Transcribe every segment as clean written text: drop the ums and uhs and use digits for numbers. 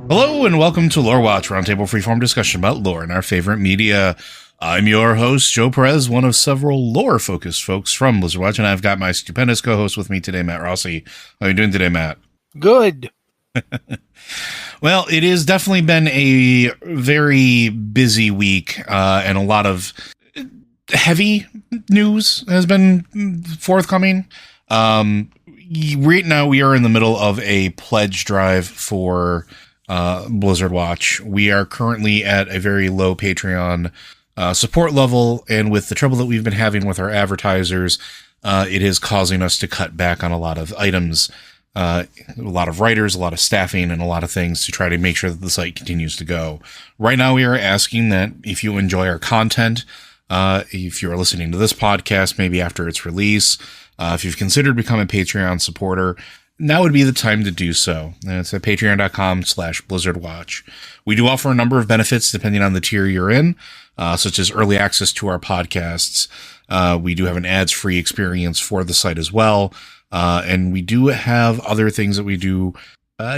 Hello and welcome to Lore Watch, roundtable freeform discussion about lore and our favorite media. I'm your host, Joe Perez, one of several lore-focused folks from Blizzard Watch, and I've got my stupendous co-host with me today, Matt Rossi. How are you doing today, Matt? Good. Well, it has definitely been a very busy week, and a lot of heavy news has been forthcoming. Right now, we are in the middle of a pledge drive for Blizzard Watch. We are currently at a very low Patreon support level, and with the trouble that we've been having with our advertisers, it is causing us to cut back on a lot of items, a lot of writers, a lot of staffing, and a lot of things to try to make sure that the site continues to go. Right now, we are asking that if you enjoy our content, if you're listening to this podcast, maybe after its release, if you've considered becoming a Patreon supporter, now would be the time to do so. And it's at patreon.com/blizzardwatch. We do offer a number of benefits depending on the tier you're in, such as early access to our podcasts. We do have an ads-free experience for the site as well. And we do have other things that we do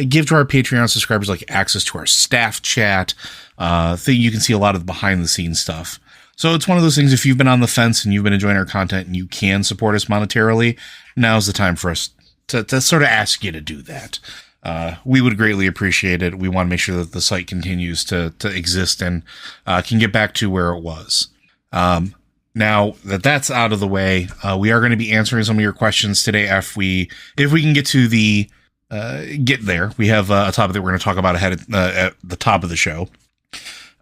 give to our Patreon subscribers, like access to our staff chat. You can see a lot of the behind-the-scenes stuff. So it's one of those things, if you've been on the fence and you've been enjoying our content and you can support us monetarily, now's the time for us to sort of ask you to do that. We would greatly appreciate it. We want to make sure that the site continues to exist and can get back to where it was. Now that that's out of the way, we are going to be answering some of your questions today if we can get to get there. We have a topic that we're going to talk about at the top of the show.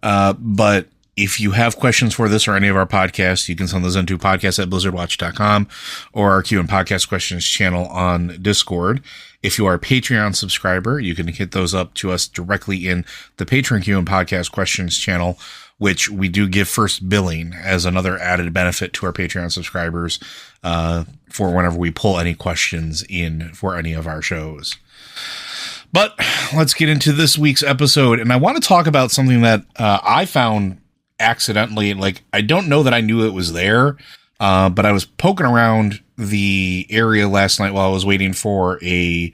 But if you have questions for this or any of our podcasts, you can send those into podcast@blizzardwatch.com or our Q and Podcast Questions channel on Discord. If you are a Patreon subscriber, you can hit those up to us directly in the Patreon Q and Podcast Questions channel, which we do give first billing as another added benefit to our Patreon subscribers for whenever we pull any questions in for any of our shows. But let's get into this week's episode. And I want to talk about something that I found accidentally. Like, I don't know that I knew it was there, but I was poking around the area last night while I was waiting for a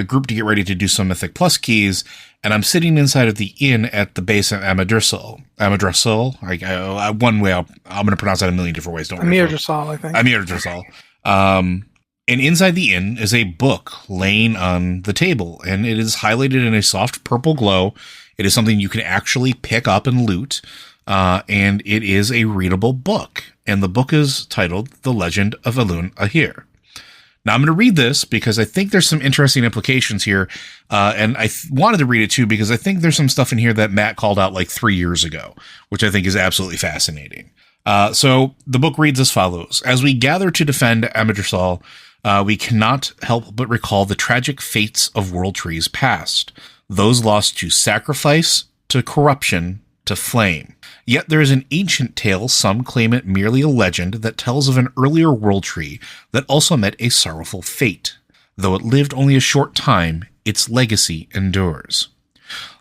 group to get ready to do some Mythic Plus keys, and I'm sitting inside of the inn at the base of Amadrisal. One way I'm going to pronounce that a million different ways. Amadrisal, I think. Amadrisal. And inside the inn is a book laying on the table, and it is highlighted in a soft purple glow. It is something you can actually pick up and loot. And it is a readable book, and the book is titled The Legend of Elun'Ahir. Now, I'm going to read this because I think there's some interesting implications here, and I wanted to read it too because I think there's some stuff in here that Matt called out like 3 years ago, which I think is absolutely fascinating. So the book reads as follows. As we gather to defend Amadrisal, we cannot help but recall the tragic fates of World Trees past, those lost to sacrifice, to corruption, to flame. Yet there is an ancient tale, some claim it merely a legend, that tells of an earlier world tree that also met a sorrowful fate. Though it lived only a short time, its legacy endures.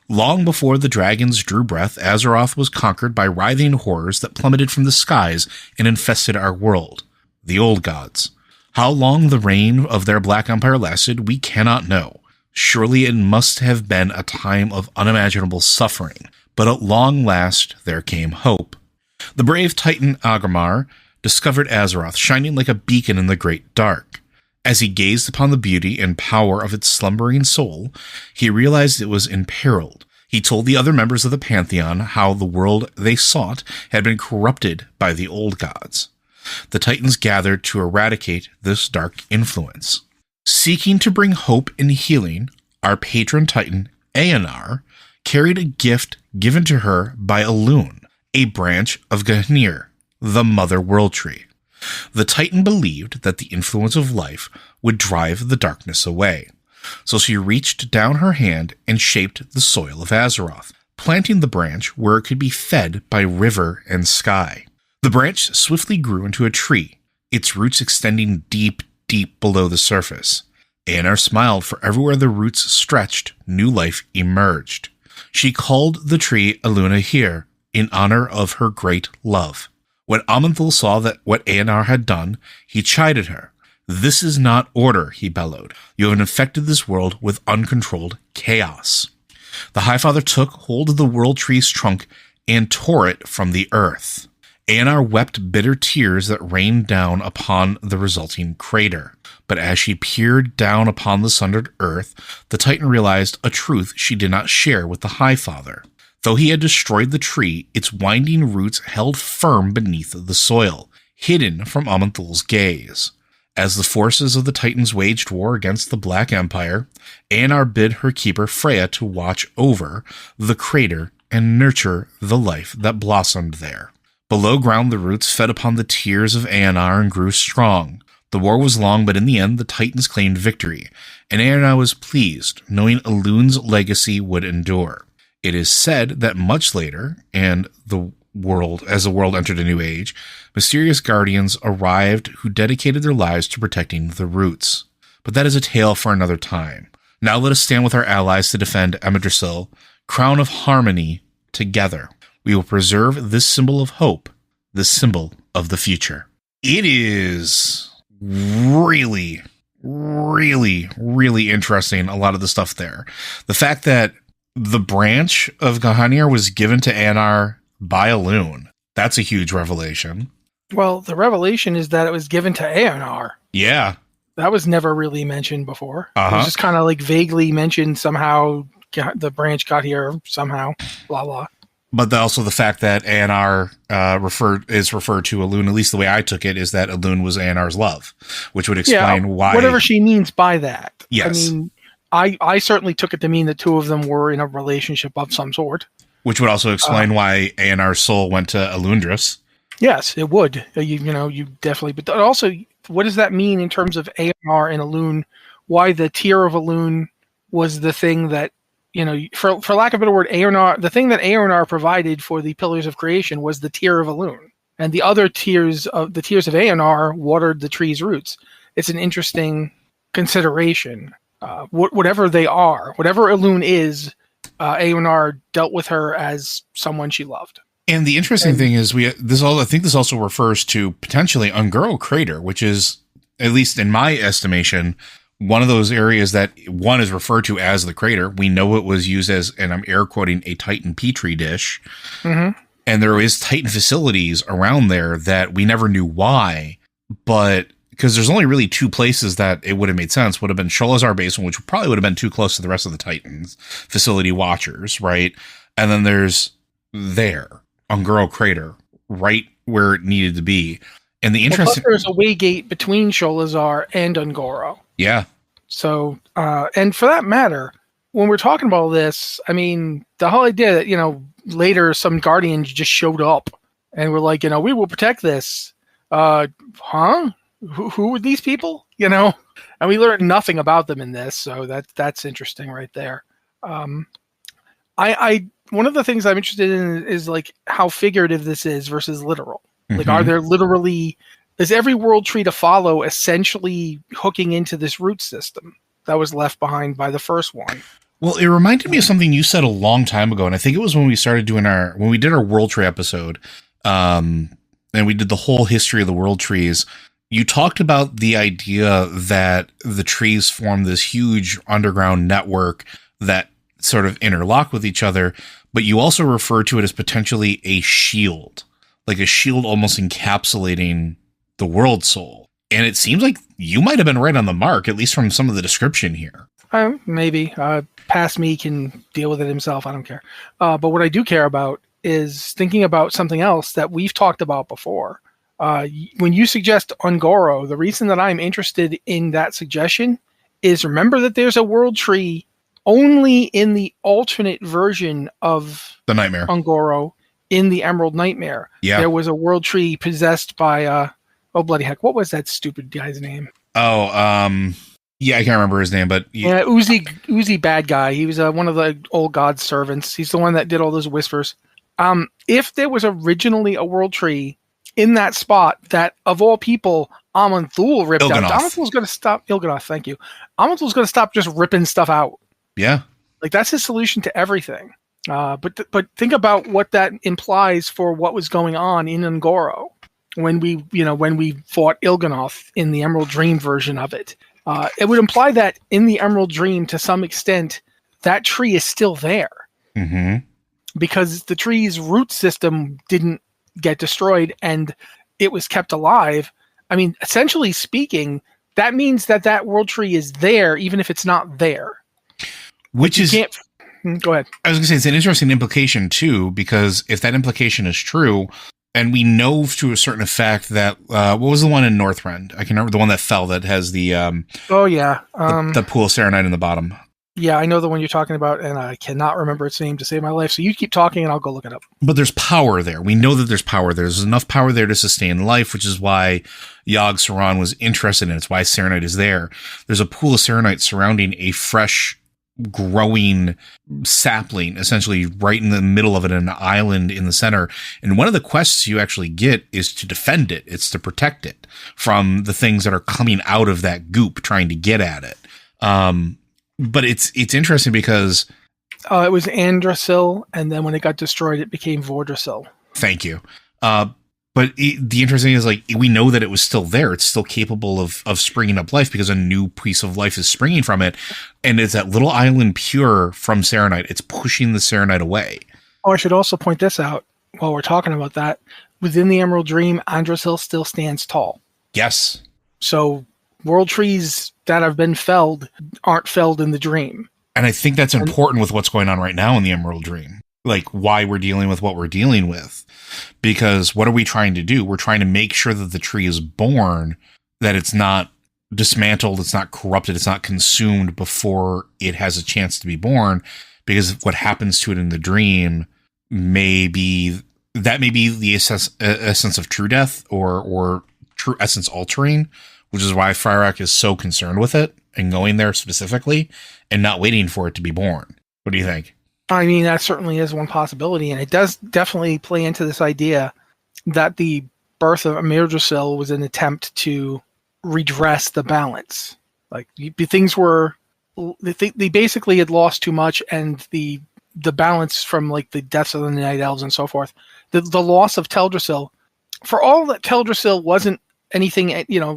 Long before the dragons drew breath, Azeroth was conquered by writhing horrors that plummeted from the skies and infested our world, the old gods. How long the reign of their Black Empire lasted, we cannot know. Surely it must have been a time of unimaginable suffering. But at long last, there came hope. The brave Titan Agramar discovered Azeroth, shining like a beacon in the great dark. As he gazed upon the beauty and power of its slumbering soul, he realized it was imperiled. He told the other members of the Pantheon how the world they sought had been corrupted by the old gods. The Titans gathered to eradicate this dark influence. Seeking to bring hope and healing, our patron Titan, Elun'Ahir, carried a gift given to her by Elun, a branch of Gahnir, the mother world tree. The Titan believed that the influence of life would drive the darkness away, so she reached down her hand and shaped the soil of Azeroth, planting the branch where it could be fed by river and sky. The branch swiftly grew into a tree, its roots extending deep, deep below the surface. Elun'Ahir smiled, for everywhere the roots stretched, new life emerged. She called the tree Elun'Ahir in honor of her great love. When Aman'Thul saw that what Elun'Ahir had done, he chided her. "This is not order," he bellowed. "You have infected this world with uncontrolled chaos." The Highfather took hold of the World Tree's trunk and tore it from the earth. Elun'Ahir wept bitter tears that rained down upon the resulting crater. But as she peered down upon the sundered earth, the Titan realized a truth she did not share with the Highfather. Though he had destroyed the tree, its winding roots held firm beneath the soil, hidden from Aman'Thul's gaze. As the forces of the Titans waged war against the Black Empire, Elun'Ahir bid her keeper Freya to watch over the crater and nurture the life that blossomed there. Below ground, the roots fed upon the tears of Elun'Ahir and grew strong. The war was long, but in the end, the Titans claimed victory, and Elun'Ahir was pleased, knowing Elun's legacy would endure. It is said that much later, as the world entered a new age, mysterious guardians arrived who dedicated their lives to protecting the roots. But that is a tale for another time. Now let us stand with our allies to defend Yggdrasil, crown of harmony, together. We will preserve this symbol of hope, this symbol of the future. It is really, really, really interesting, a lot of the stuff there. The fact that the branch of Elun'Ahir was given to Elun'Ahir by Elun, that's a huge revelation. Well, the revelation is that it was given to Elun'Ahir. Yeah. That was never really mentioned before. Uh-huh. It was just kind of like vaguely mentioned somehow, the branch got here somehow, blah, blah. But also the fact that Elun'Ahir is referred to Elun, at least the way I took it, is that Elun was Elun'Ahir's love, which would explain why. Whatever she means by that. Yes. I mean, I certainly took it to mean the two of them were in a relationship of some sort. Which would also explain why Elun'Ahir's soul went to Elundris. Yes, it would. You definitely. But also, what does that mean in terms of Elun'Ahir and Elun? Why the tear of Elun was the thing that, for lack of a better word, Elun'Ahir, the thing that Elun'Ahir provided for the Pillars of Creation was the tear of Elun. And the other tears of Elun'Ahir watered the tree's roots. It's an interesting consideration. Whatever they are, whatever Elun is, Elun'Ahir dealt with her as someone she loved. And the interesting thing is, I think this also refers to potentially Ungoro Crater, which is, at least in my estimation, one of those areas that one is referred to as the crater. We know it was used as, and I'm air quoting, a Titan petri dish. Mm-hmm. And there is Titan facilities around there that we never knew why, but because there's only really two places that it would have made sense. Would have been Sholazar Basin, which probably would have been too close to the rest of the Titans facility watchers, right? And then there's Ungoro Crater, right where it needed to be. And the interesting, there's a waygate between Sholazar and Ungoro. Yeah. So, and for that matter, when we're talking about this, I mean, the whole idea that, later some guardians just showed up and were like, we will protect this. Huh? Who were these people? And we learned nothing about them in this. So that's interesting right there. I one of the things I'm interested in is like how figurative this is versus literal. Mm-hmm. Like, are there literally, is every world tree to follow essentially hooking into this root system that was left behind by the first one? Well, it reminded me of something you said a long time ago, and I think it was when we started doing when we did our world tree episode, and we did the whole history of the world trees. You talked about the idea that the trees form this huge underground network that sort of interlock with each other, but you also refer to it as potentially a shield, like a shield almost encapsulating the world soul. And it seems like you might have been right on the mark, at least from some of the description here. Maybe. Past me can deal with it himself. I don't care. But what I do care about is thinking about something else that we've talked about before. When you suggest Ungoro, the reason that I'm interested in that suggestion is remember that there's a world tree only in the alternate version of the Nightmare Ungoro in the Emerald Nightmare. Yeah. There was a world tree possessed by, oh bloody heck, what was that stupid guy's name? Oh, yeah, I can't remember his name, but yeah, Uzi bad guy. He was one of the old god's servants. He's the one that did all those whispers. If there was originally a world tree in that spot that, of all people, Aman'Thul ripped out. Aman'Thul's going to stop. Il'gynoth, thank you. Aman'Thul's going to stop just ripping stuff out. Yeah. Like, that's his solution to everything. But think about what that implies for what was going on in Ungoro when we fought Il'gynoth in the Emerald Dream version of it. It would imply that in the Emerald Dream, to some extent, that tree is still there. Mm-hmm. Because the tree's root system didn't get destroyed and it was kept alive. I mean, essentially speaking, that means that world tree is there, even if it's not there. Which is... Go ahead. I was going to say, it's an interesting implication, too, because if that implication is true, and we know to a certain effect that... what was the one in Northrend? I can remember the one that fell that has the... the pool of Serenite in the bottom. Yeah, I know the one you're talking about, and I cannot remember its name to save my life. So you keep talking, and I'll go look it up. But there's power there. We know that there's power there. There's enough power there to sustain life, which is why Yogg Saron was interested in it. It's why Serenite is there. There's a pool of Serenite surrounding a fresh, growing sapling, essentially right in the middle of it, an island in the center. And one of the quests you actually get is to defend it. It's to protect it from the things that are coming out of that goop trying to get at it. But it's interesting because... it was Andrasil, and then when it got destroyed, it became Vordrasil. Thank you. But the interesting thing is, like, we know that it was still there. It's still capable of springing up life because a new piece of life is springing from it. And it's that little island pure from Serenite. It's pushing the Serenite away. Oh, I should also point this out while we're talking about that. Within the Emerald Dream, Andrasil still stands tall. Yes. So world trees that have been felled aren't felled in the dream. And I think that's important with what's going on right now in the Emerald Dream. Like, why we're dealing with what we're dealing with. Because what are we trying to do? We're trying to make sure that the tree is born, that it's not dismantled, it's not corrupted, it's not consumed before it has a chance to be born. Because what happens to it in the dream may be the essence of true death or true essence altering, which is why Fryrak is so concerned with it and going there specifically and not waiting for it to be born. What do you think? I mean, that certainly is one possibility, and it does definitely play into this idea that the birth of Amirdrasil was an attempt to redress the balance. Like, things were... They basically had lost too much, and the balance from, like, the deaths of the Night Elves and so forth, the loss of Teldrassil, for all that Teldrassil wasn't anything,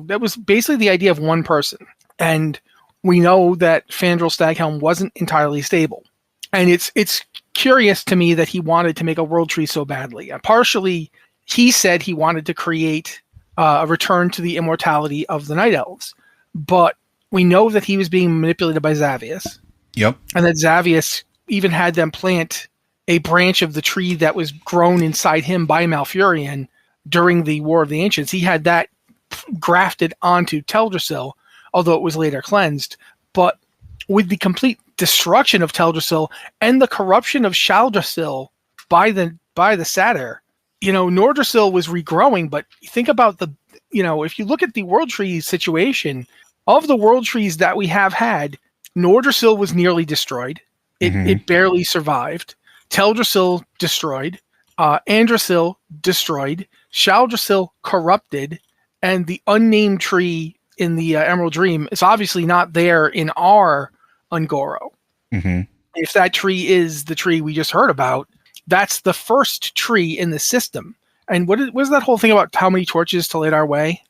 that was basically the idea of one person. And we know that Fandral Staghelm wasn't entirely stable. And it's curious to me that he wanted to make a world tree so badly. Partially, he said he wanted to create a return to the immortality of the Night Elves. But we know that he was being manipulated by Xavius. Yep. And that Xavius even had them plant a branch of the tree that was grown inside him by Malfurion during the War of the Ancients. He had that grafted onto Teldrassil, although it was later cleansed. But with the complete destruction of Teldrassil and the corruption of Shaldrassil by the Satyr, Nordrassil was regrowing. But think about if you look at the world tree situation, of the world trees that we have had, Nordrassil was nearly destroyed. It barely survived. Teldrassil destroyed. Andrassil destroyed. Shaldrassil corrupted. And the unnamed tree in the Emerald Dream is obviously not there in our Ungoro. Mm-hmm. If that tree is the tree we just heard about, that's the first tree in the system. And what is that whole thing about how many torches to light our way?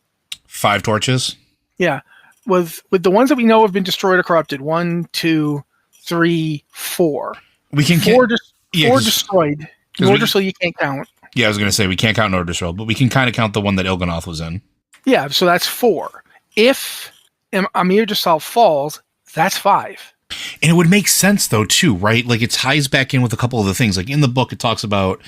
5 torches. Yeah. With the ones that we know have been destroyed or corrupted, 1, 2, 3, 4. We can four destroyed. Nordrassil you can't count. Yeah, I was going to say we can't count Nordrassil, but we can kind of count the one that Il'gynoth was in. Yeah, so that's 4. If Amirdrassil falls, that's 5. And it would make sense though too, right? Like, it ties back in with a couple of the things. Like in the book, it talks about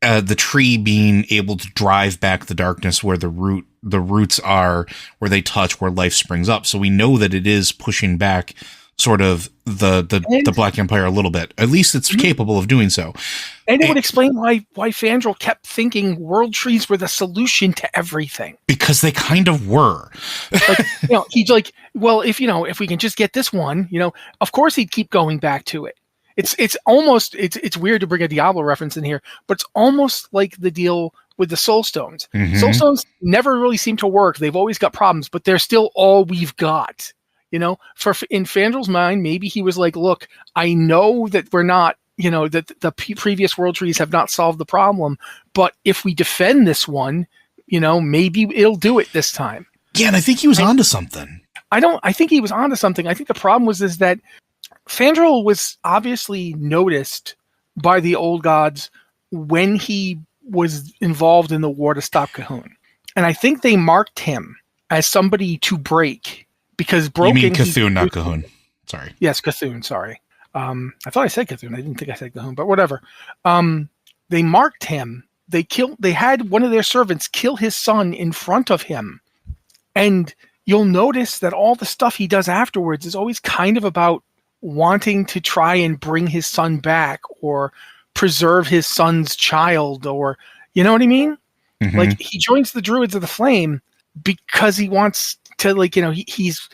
the tree being able to drive back the darkness where the roots are, where they touch, where life springs up. So we know that it is pushing back sort of the Black Empire a little bit. At least it's capable of doing so. And it would explain why Fandral kept thinking world trees were the solution to everything. Because they kind of were. He's like, well, if we can just get this one, of course he'd keep going back to it. It's almost weird to bring a Diablo reference in here, but it's almost like the deal with the Soul Stones. Mm-hmm. Soul Stones never really seem to work. They've always got problems, but they're still all we've got. In Fandral's mind, maybe he was like, look, I know that we're not, that the previous world trees have not solved the problem, but if we defend this one, maybe it'll do it this time. Yeah, and I think he was onto something. I think he was onto something. I think the problem was that Fandral was obviously noticed by the old gods when he was involved in the war to stop Cahun. And I think they marked him as somebody to break because You mean broken. Cthulhu, not Cahun. Sorry. Yes, Cthulhu, sorry. I thought I said Cthulhu. I didn't think I said Cahun, but whatever. They marked him. They had one of their servants kill his son in front of him. And you'll notice that all the stuff he does afterwards is always kind of about wanting to try and bring his son back or preserve his son's child, or you know what I mean? Mhm. Like, he joins the Druids of the Flame because he wants to, like, you know, he's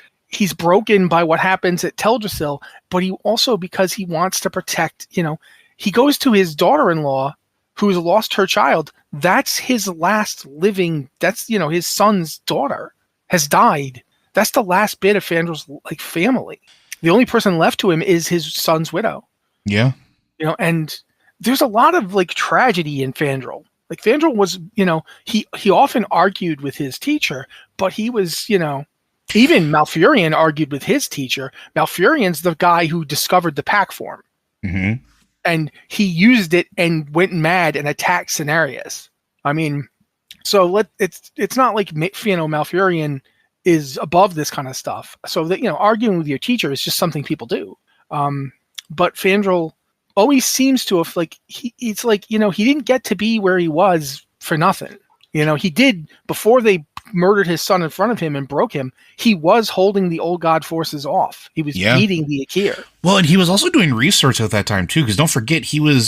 broken by what happens at Teldrassil, but he also, because he wants to protect, you know, he goes to his daughter-in-law who has lost her child. That's his last living, that's, you know, his son's daughter has died. That's the last bit of Fandral's, like, family. The only person left to him is his son's widow. Yeah. You know, and there's a lot of, like, tragedy in Fandral. Like, Fandral was, you know, he often argued with his teacher, but he was, you know, even Malfurion argued with his teacher. Malfurion's the guy who discovered the pack form. Mm-hmm. And he used it and went mad and attacked Cenarius. I mean, so it's not like, you know, Malfurion is above this kind of stuff. So that, you know, arguing with your teacher is just something people do. But Fandral always seems to have, like, it's like, you know, he didn't get to be where he was for nothing. You know, he did, before they murdered his son in front of him and broke him, he was holding the old god forces off. He was beating the Ahir. Well, and he was also doing research at that time too, because don't forget,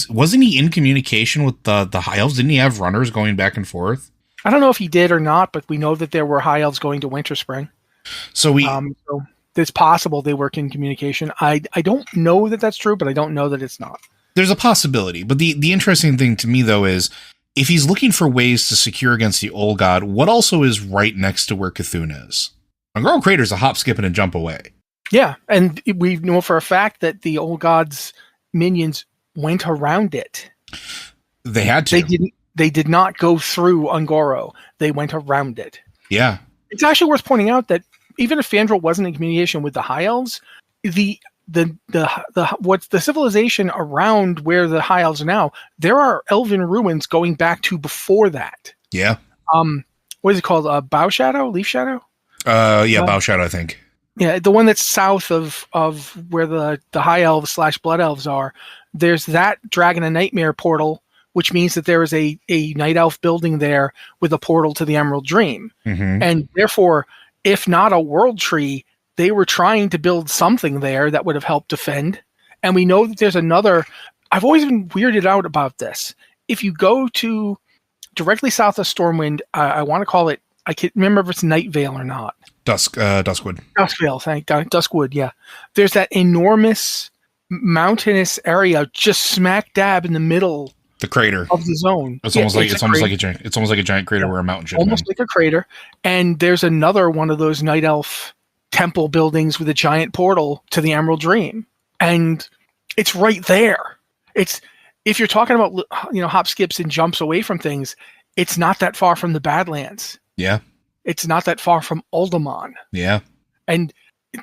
wasn't he in communication with the High Elves? Didn't he have runners going back and forth? I don't know if he did or not, but we know that there were High Elves going to Winterspring. So so it's possible they work in communication. I don't know that that's true, but I don't know that it's not. There's a possibility. But the interesting thing to me, though, is if he's looking for ways to secure against the old god, what also is right next to where Cthulhu is? Ungoro Crater's a hop, skip, and a jump away. Yeah, and we know for a fact that the old god's minions went around it. They had to. They did not go through Ungoro. They went around it. Yeah. It's actually worth pointing out that even if Fandral wasn't in communication with the High Elves, the what's the civilization around where the High Elves are now, there are elven ruins going back to before that. Yeah. What is it called? Bow Shadow? Leaf Shadow? Bow Shadow, I think. Yeah, the one that's south of where the High Elves / Blood Elves are. There's that Dragon and Nightmare portal, which means that there is a Night Elf building there with a portal to the Emerald Dream. Mm-hmm. And therefore, if not a world tree, they were trying to build something there that would have helped defend. And we know that there's another. I've always been weirded out about this. If you go to directly south of Stormwind, I want to call it, I can't remember if it's Night Vale or not. Duskwood. Duskvale, Duskwood, yeah. There's that enormous mountainous area just smack dab in the middle. The crater of the zone. It's almost like a giant crater where a mountain should almost like a crater. And there's another one of those Night Elf temple buildings with a giant portal to the Emerald Dream, and it's right there. It's, if you're talking about, you know, hop, skips, and jumps away from things, it's not that far from the Badlands. Yeah, it's not that far from Uldaman. Yeah, and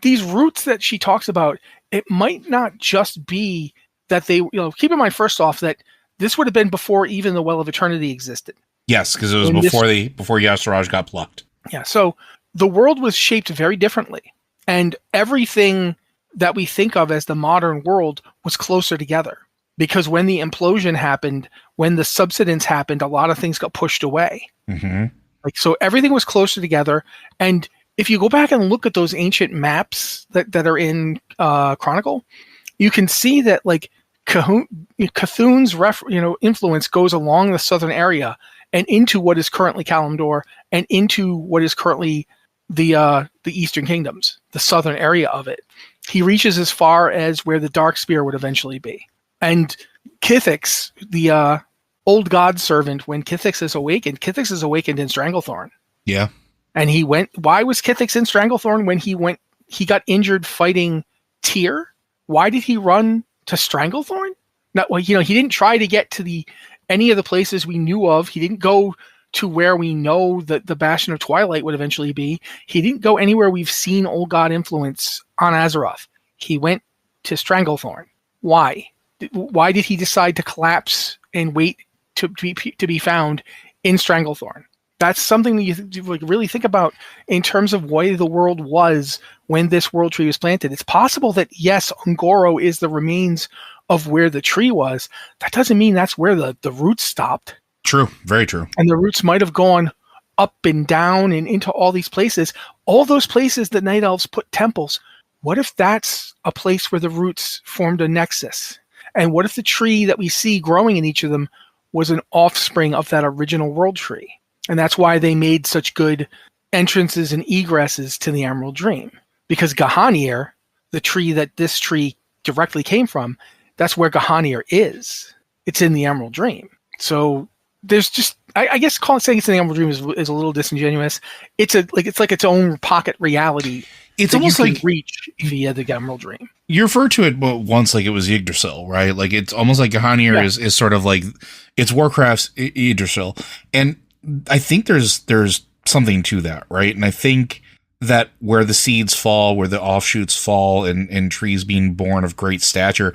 these routes that she talks about, it might not just be that they, you know, keep in mind first off that this would have been before even the Well of Eternity existed. Yes, because it was before Yasharaj got plucked. Yeah, so the world was shaped very differently, and everything that we think of as the modern world was closer together. Because when the implosion happened, when the subsidence happened, a lot of things got pushed away. Mm-hmm. Like, so everything was closer together. And if you go back and look at those ancient maps that are in Chronicle, you can see that, like, Cthulhu's influence goes along the southern area and into what is currently Kalimdor and into what is currently the Eastern Kingdoms, the southern area of it. He reaches as far as where the Dark Spear would eventually be. And Kithix, the old god servant, when Kithix is awakened in Stranglethorn. Yeah. And why was Kithix in Stranglethorn when he got injured fighting Tyr? Why did he run to Stranglethorn? He didn't try to get to any of the places we knew of. He didn't go to where we know that the Bastion of Twilight would eventually be. He didn't go anywhere we've seen old god influence on Azeroth. He went to Stranglethorn. Why? Why did he decide to collapse and wait to be found in Stranglethorn? That's something that you like really think about in terms of why the world was when this world tree was planted. It's possible that, yes, Ungoro is the remains of where the tree was. That doesn't mean that's where the roots stopped. True. Very true. And the roots might have gone up and down and into all these places. All those places that Night Elves put temples. What if that's a place where the roots formed a nexus? And what if the tree that we see growing in each of them was an offspring of that original world tree? And that's why they made such good entrances and egresses to the Emerald Dream. Because Gahanir, the tree that this tree directly came from, that's where Gahanir is. It's in the Emerald Dream. So there's just, I guess saying it's in the Emerald Dream is a little disingenuous. It's like its own pocket reality. It's almost you like can reach via the Emerald Dream. You referred to it once like it was Yggdrasil, right? Like it's almost like Gahanir is sort of like it's Warcraft's Yggdrasil, and I think there's something to that, right? And I think that where the seeds fall, where the offshoots fall, and trees being born of great stature,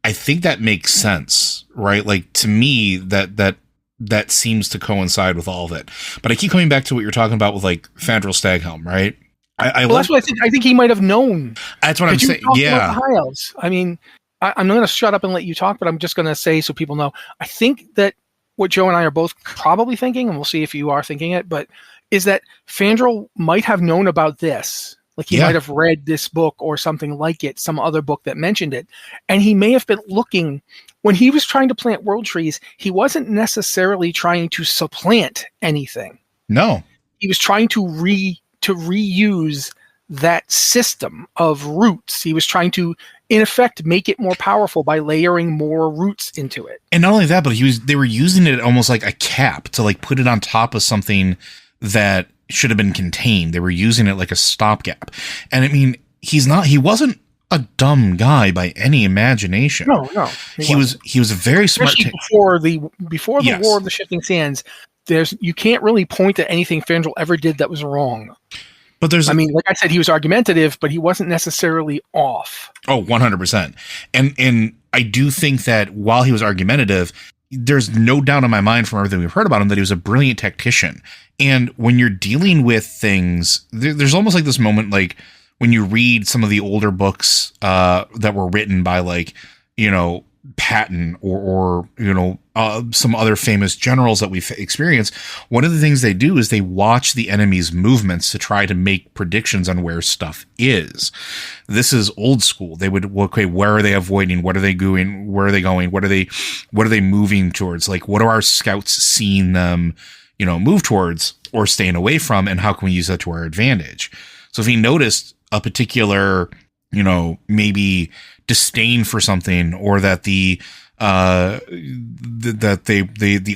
I think that makes sense, right? Like to me, that seems to coincide with all of it. But I keep coming back to what you're talking about with like Fandral Staghelm, right? That's what I think. I think he might have known. That's what I'm saying. Yeah. High Elves. I mean, I'm going to shut up and let you talk, but I'm just going to say so people know. I think that what Joe and I are both probably thinking, and we'll see if you are thinking it, but is that Fandral might have known about this. Like he might have read this book or something like it, some other book that mentioned it. And he may have been looking, when he was trying to plant world trees, he wasn't necessarily trying to supplant anything. No. He was trying to reuse that system of roots. He was trying to, in effect, make it more powerful by layering more roots into it. And not only that, but they were using it almost like a cap to like put it on top of something that should have been contained. They were using it like a stopgap. And I mean, he wasn't a dumb guy by any imagination. No. He was a very smart. Especially before the War of the Shifting Sands, you can't really point to anything Fandral ever did that was wrong. But like I said, he was argumentative, but he wasn't necessarily off. Oh, 100%. And I do think that while he was argumentative, there's no doubt in my mind from everything we've heard about him that he was a brilliant tactician. And when you're dealing with things, there's almost like this moment, like when you read some of the older books that were written by like, Patton or some other famous generals that we've experienced. One of the things they do is they watch the enemy's movements to try to make predictions on where stuff is. This is old school. They would, okay, where are they avoiding? What are they doing? Where are they going? What are they moving towards? Like, what are our scouts seeing them, move towards or staying away from? And how can we use that to our advantage? So if he noticed a particular, maybe disdain for something, or that the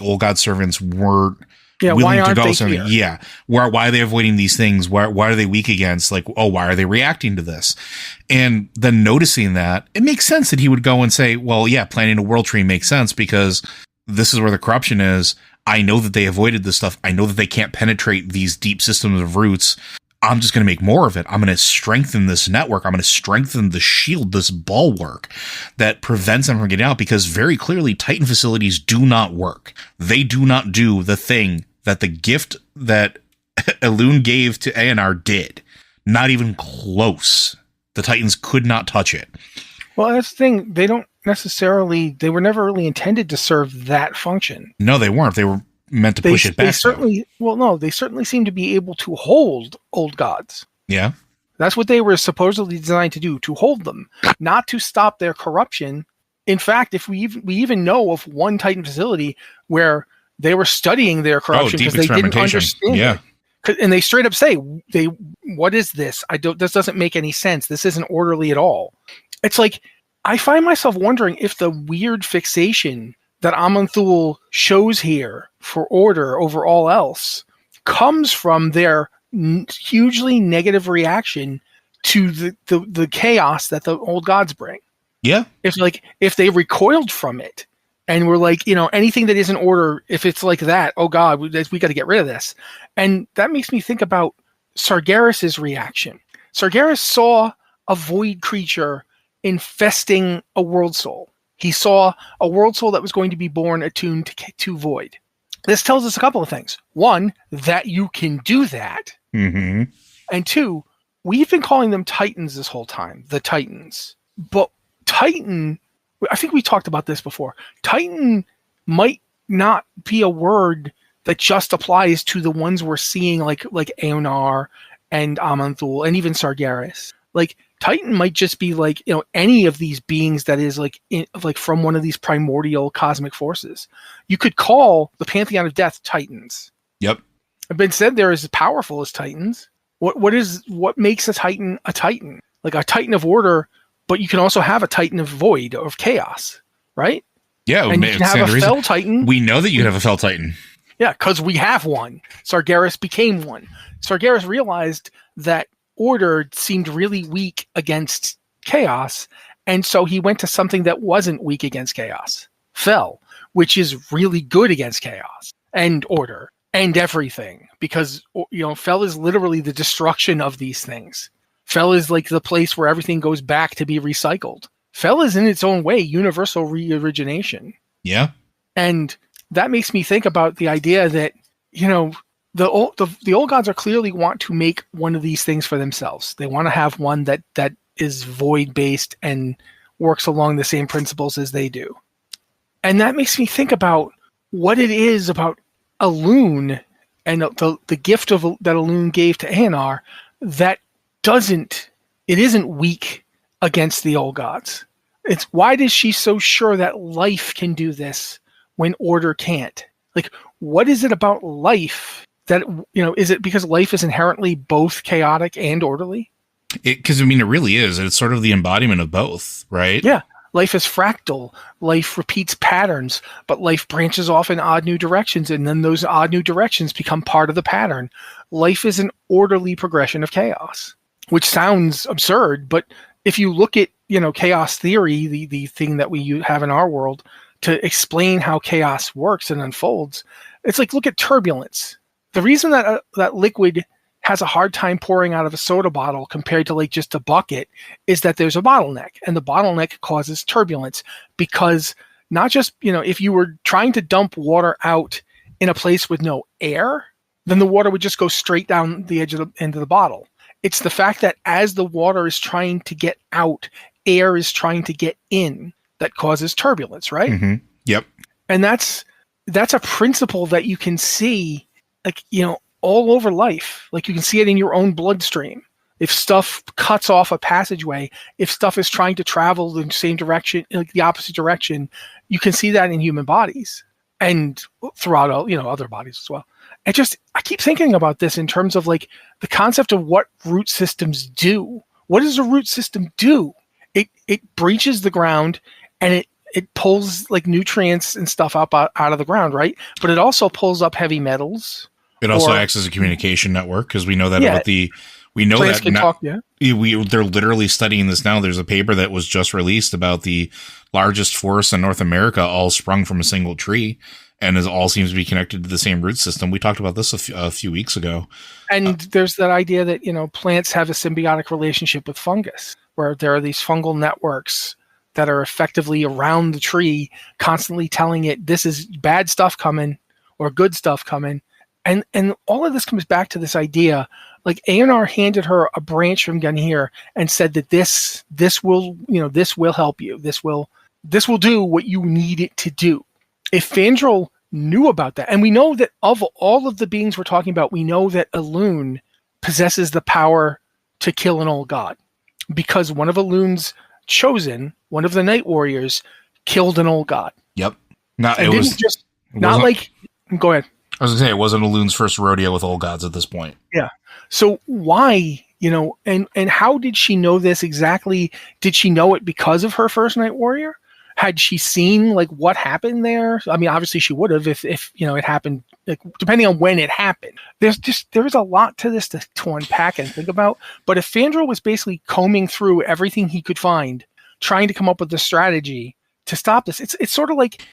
old god servants weren't willing to go something. Yeah. Why are they avoiding these things? Why are they weak against? Like, why are they reacting to this? And then noticing that, it makes sense that he would go and say, well, yeah, planting a world tree makes sense because this is where the corruption is. I know that they avoided this stuff. I know that they can't penetrate these deep systems of roots. I'm just going to make more of it. I'm going to strengthen this network. I'm going to strengthen the shield, this bulwark that prevents them from getting out, because very clearly Titan facilities do not work. They do not do the thing that the gift that Elun gave to Eonar did. Not even close. The Titans could not touch it. Well, that's the thing. They were never really intended to serve that function. No, they weren't. They were meant to push it back. They certainly seem to be able to hold old gods. Yeah. That's what they were supposedly designed to do, to hold them, not to stop their corruption. In fact, if we even know of one Titan facility where they were studying their corruption because they didn't understand it. And they straight up say, what is this? This doesn't make any sense. This isn't orderly at all. It's like, I find myself wondering if the weird fixation that Aman'Thul shows here for order over all else comes from their hugely negative reaction to the chaos that the old gods bring. Yeah. If they recoiled from it and were like, anything that isn't order, if it's like that, oh God, we got to get rid of this. And that makes me think about Sargeras's reaction. Sargeras saw a void creature infesting a world soul. He saw a world soul that was going to be born attuned to void. This tells us a couple of things. One, that you can do that. Mm-hmm. And two, we've been calling them Titans this whole time, the Titans. But Titan, I think we talked about this before. Titan might not be a word that just applies to the ones we're seeing, like Elun'Ahir and Aman'Thul and even Sargeras. Like Titan might just be like, any of these beings that is like from one of these primordial cosmic forces. You could call the Pantheon of Death Titans. Yep. It's been said they're as powerful as Titans. What makes a Titan a Titan? Like a Titan of order, but you can also have a Titan of void, of chaos, right? Yeah, and you can have a Fel Titan. We know that you can have a Fel Titan. Yeah, because we have one. Sargeras became one. Sargeras realized that order seemed really weak against chaos, and so he went to something that wasn't weak against chaos. Fel, which is really good against chaos and order and everything, because Fel is literally the destruction of these things. Fel is like the place where everything goes back to be recycled. Fel is in its own way universal re-origination. Yeah. And that makes me think about the idea that, the old gods are clearly want to make one of these things for themselves. They want to have one that is void based and works along the same principles as they do. And that makes me think about what it is about Elun and the gift that Elun gave to Elun'Ahir that isn't weak against the old gods. It's why is she so sure that life can do this when order can't? Like, what is it about life that, is it because life is inherently both chaotic and orderly? Because, it really is. It's sort of the embodiment of both, right? Yeah. Life is fractal. Life repeats patterns, but life branches off in odd new directions, and then those odd new directions become part of the pattern. Life is an orderly progression of chaos, which sounds absurd, but if you look at, chaos theory, the thing that we have in our world to explain how chaos works and unfolds, it's like, look at turbulence. The reason that liquid has a hard time pouring out of a soda bottle compared to like just a bucket is that there's a bottleneck, and the bottleneck causes turbulence because not just, if you were trying to dump water out in a place with no air, then the water would just go straight down the edge of the end of the bottle. It's the fact that as the water is trying to get out, air is trying to get in that causes turbulence, right? Mm-hmm. Yep. And that's a principle that you can see, like, all over life. Like, you can see it in your own bloodstream. If stuff cuts off a passageway, if stuff is trying to travel in the same direction, like the opposite direction, you can see that in human bodies and throughout all, other bodies as well. I keep thinking about this in terms of like the concept of what root systems do. What does a root system do? It breaches the ground and it pulls like nutrients and stuff up out of the ground, right? But it also pulls up heavy metals. It also acts as a communication network, because we know that they're literally studying this now. There's a paper that was just released about the largest forests in North America, all sprung from a single tree, and all seems to be connected to the same root system. We talked about this a few weeks ago. And there's that idea that, plants have a symbiotic relationship with fungus, where there are these fungal networks that are effectively around the tree, constantly telling it this is bad stuff coming or good stuff coming. And all of this comes back to this idea, like Elun'Ahir handed her a branch from Elun'Ahir and said that this will help you. This will do what you need it to do. If Fandral knew about that, and we know that of all of the beings we're talking about, we know that Elun possesses the power to kill an old god, because one of Elun's chosen, one of the Night Warriors, killed an old god. Yep. Go ahead. I was going to say, it wasn't Elun's first rodeo with old gods at this point. Yeah. So why, and how did she know this exactly? Did she know it because of her first Night Warrior? Had she seen like what happened there? I mean, obviously she would have if it happened, like, depending on when it happened. There is a lot to this to unpack and think about. But if Fandral was basically combing through everything he could find, trying to come up with a strategy to stop this, it's sort of like,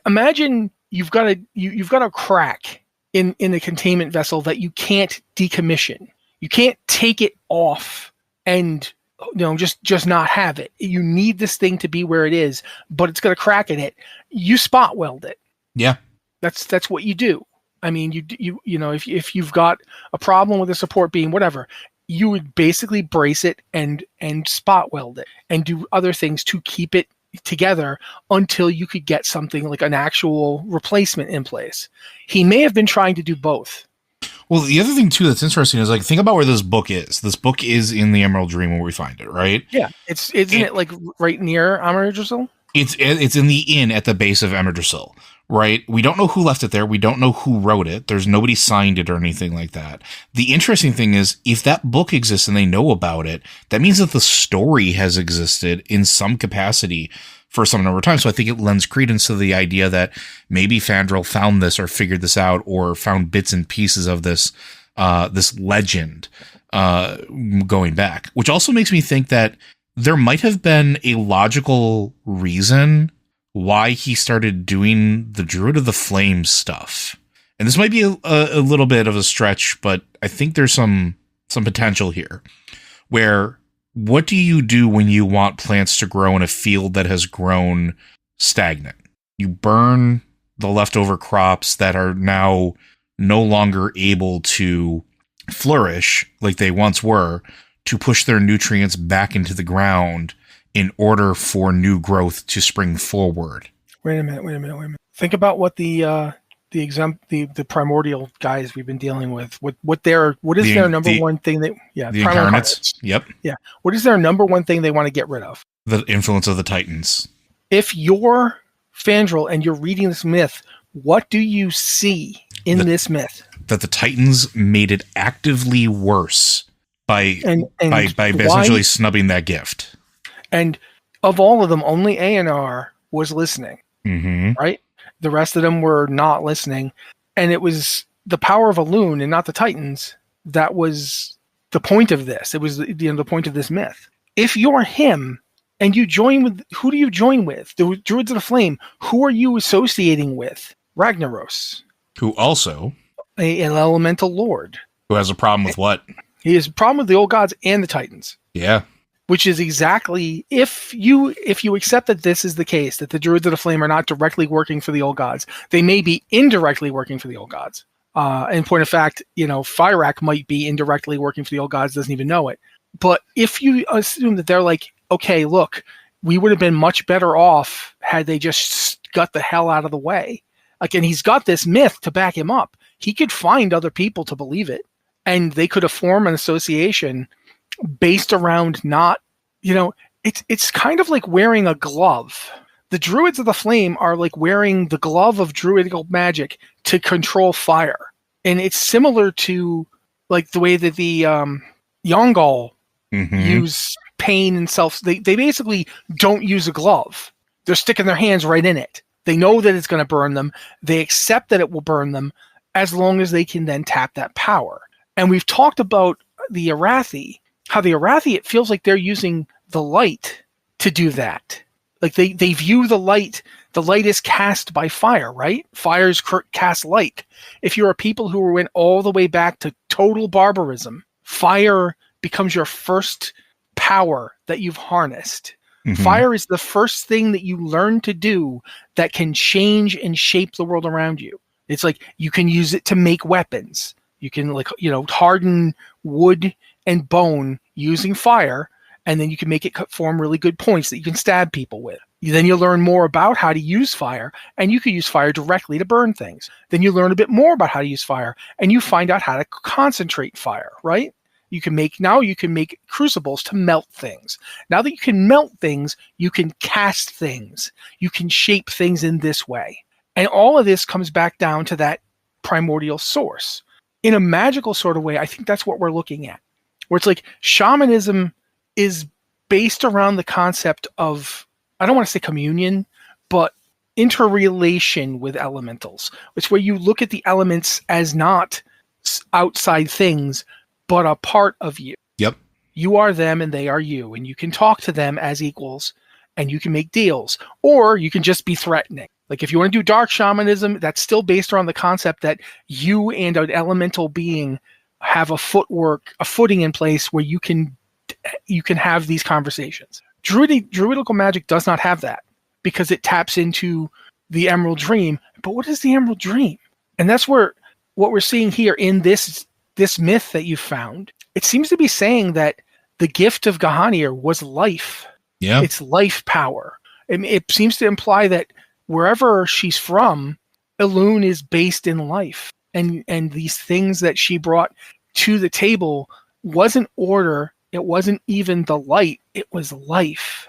imagine you've got a crack in a containment vessel that you can't decommission. You can't take it off and just not have it. You need this thing to be where it is, but it's got a crack in it. You spot weld it. Yeah. That's what you do. I mean, if you've got a problem with a support beam, whatever, you would basically brace it and spot weld it and do other things to keep it together until you could get something like an actual replacement in place. He may have been trying to do both. Well, the other thing too that's interesting is, like, think about where this book is. This book is in the Emerald Dream where we find it, right? Yeah, isn't it like right near Amarydrasil? It's in the inn at the base of Amarydrasil, right? We don't know who left it there. We don't know who wrote it. There's nobody signed it or anything like that. The interesting thing is, if that book exists and they know about it, that means that the story has existed in some capacity for some number of times. So I think it lends credence to the idea that maybe Fandral found this or figured this out or found bits and pieces of this this legend going back, which also makes me think that there might have been a logical reason why he started doing the Druid of the Flame stuff. And this might be a little bit of a stretch, but I think there's some potential here. Where, what do you do when you want plants to grow in a field that has grown stagnant? You burn the leftover crops that are now no longer able to flourish like they once were, to push their nutrients back into the ground in order for new growth to spring forward. Wait a minute. Think about what the primordial guys we've been dealing with. What is their number one thing the incarnates? Yep. Yeah. What is their number one thing they want to get rid of? The influence of the Titans. If you're Fandral and you're reading this myth, what do you see in this myth? That the Titans made it actively worse by essentially snubbing that gift. And of all of them, only A&R was listening, right? The rest of them were not listening. And it was the power of Elun and not the Titans that was the point of this. It was the point of this myth. If you're him and you join with, who do you join with? The Druids of the Flame. Who are you associating with? Ragnaros. Who also? An elemental lord. Who has a problem with what? He has a problem with the old gods and the Titans. Yeah. Which is exactly, if you accept that this is the case, that the Druids of the Flame are not directly working for the old gods, they may be indirectly working for the old gods. In point of fact, Fyrak might be indirectly working for the old gods, doesn't even know it. But if you assume that they're like, okay, look, we would have been much better off had they just got the hell out of the way. Like, and he's got this myth to back him up. He could find other people to believe it, and they could have formed an association based around not, it's kind of like wearing a glove. The Druids of the Flame are like wearing the glove of druidical magic to control fire. And it's similar to like the way that the Yongal use pain and self. They basically don't use a glove. They're sticking their hands right in it. They know that it's going to burn them. They accept that it will burn them as long as they can then tap that power. And we've talked about the Arathi, how the Arathi, it feels like they're using the light to do that. Like they view the light is cast by fire, right? Fires cast light. If you're a people who went all the way back to total barbarism, fire becomes your first power that you've harnessed. Fire is the first thing that you learn to do that can change and shape the world around you. It's like you can use it to make weapons. You can harden wood and bone using fire, and then you can make it form really good points that you can stab people with. Then you learn more about how to use fire, and you can use fire directly to burn things. Then you learn a bit more about how to use fire, and you find out how to concentrate fire, right? You can make crucibles to melt things. Now that you can melt things, you can cast things. You can shape things in this way. And all of this comes back down to that primordial source. In a magical sort of way, I think that's what we're looking at. Where it's like shamanism is based around the concept of, I don't want to say communion, but interrelation with elementals. It's where you look at the elements as not outside things, but a part of you. Yep. You are them and they are you. And you can talk to them as equals and you can make deals. Or you can just be threatening. Like if you want to do dark shamanism, that's still based around the concept that you and an elemental being have a footing in place where you can you can have these conversations. Druidical magic does not have that because it taps into the Emerald Dream. But what is the Emerald Dream? And that's where what we're seeing here in this myth that you found. It seems to be saying that the gift of Elun'Ahir was life. Yeah. It's life power. It seems to imply that wherever she's from, Elun is based in life. And these things that she brought to the table wasn't order. It wasn't even the light. It was life.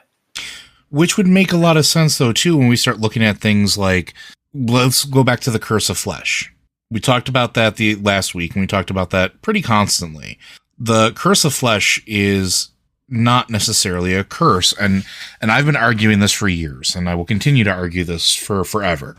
Which would make a lot of sense, though, too, when we start looking at things like, let's go back to the Curse of Flesh. We talked about that the last week, and we talked about that pretty constantly. The Curse of Flesh is not necessarily a curse, and I've been arguing this for years, and I will continue to argue this for forever.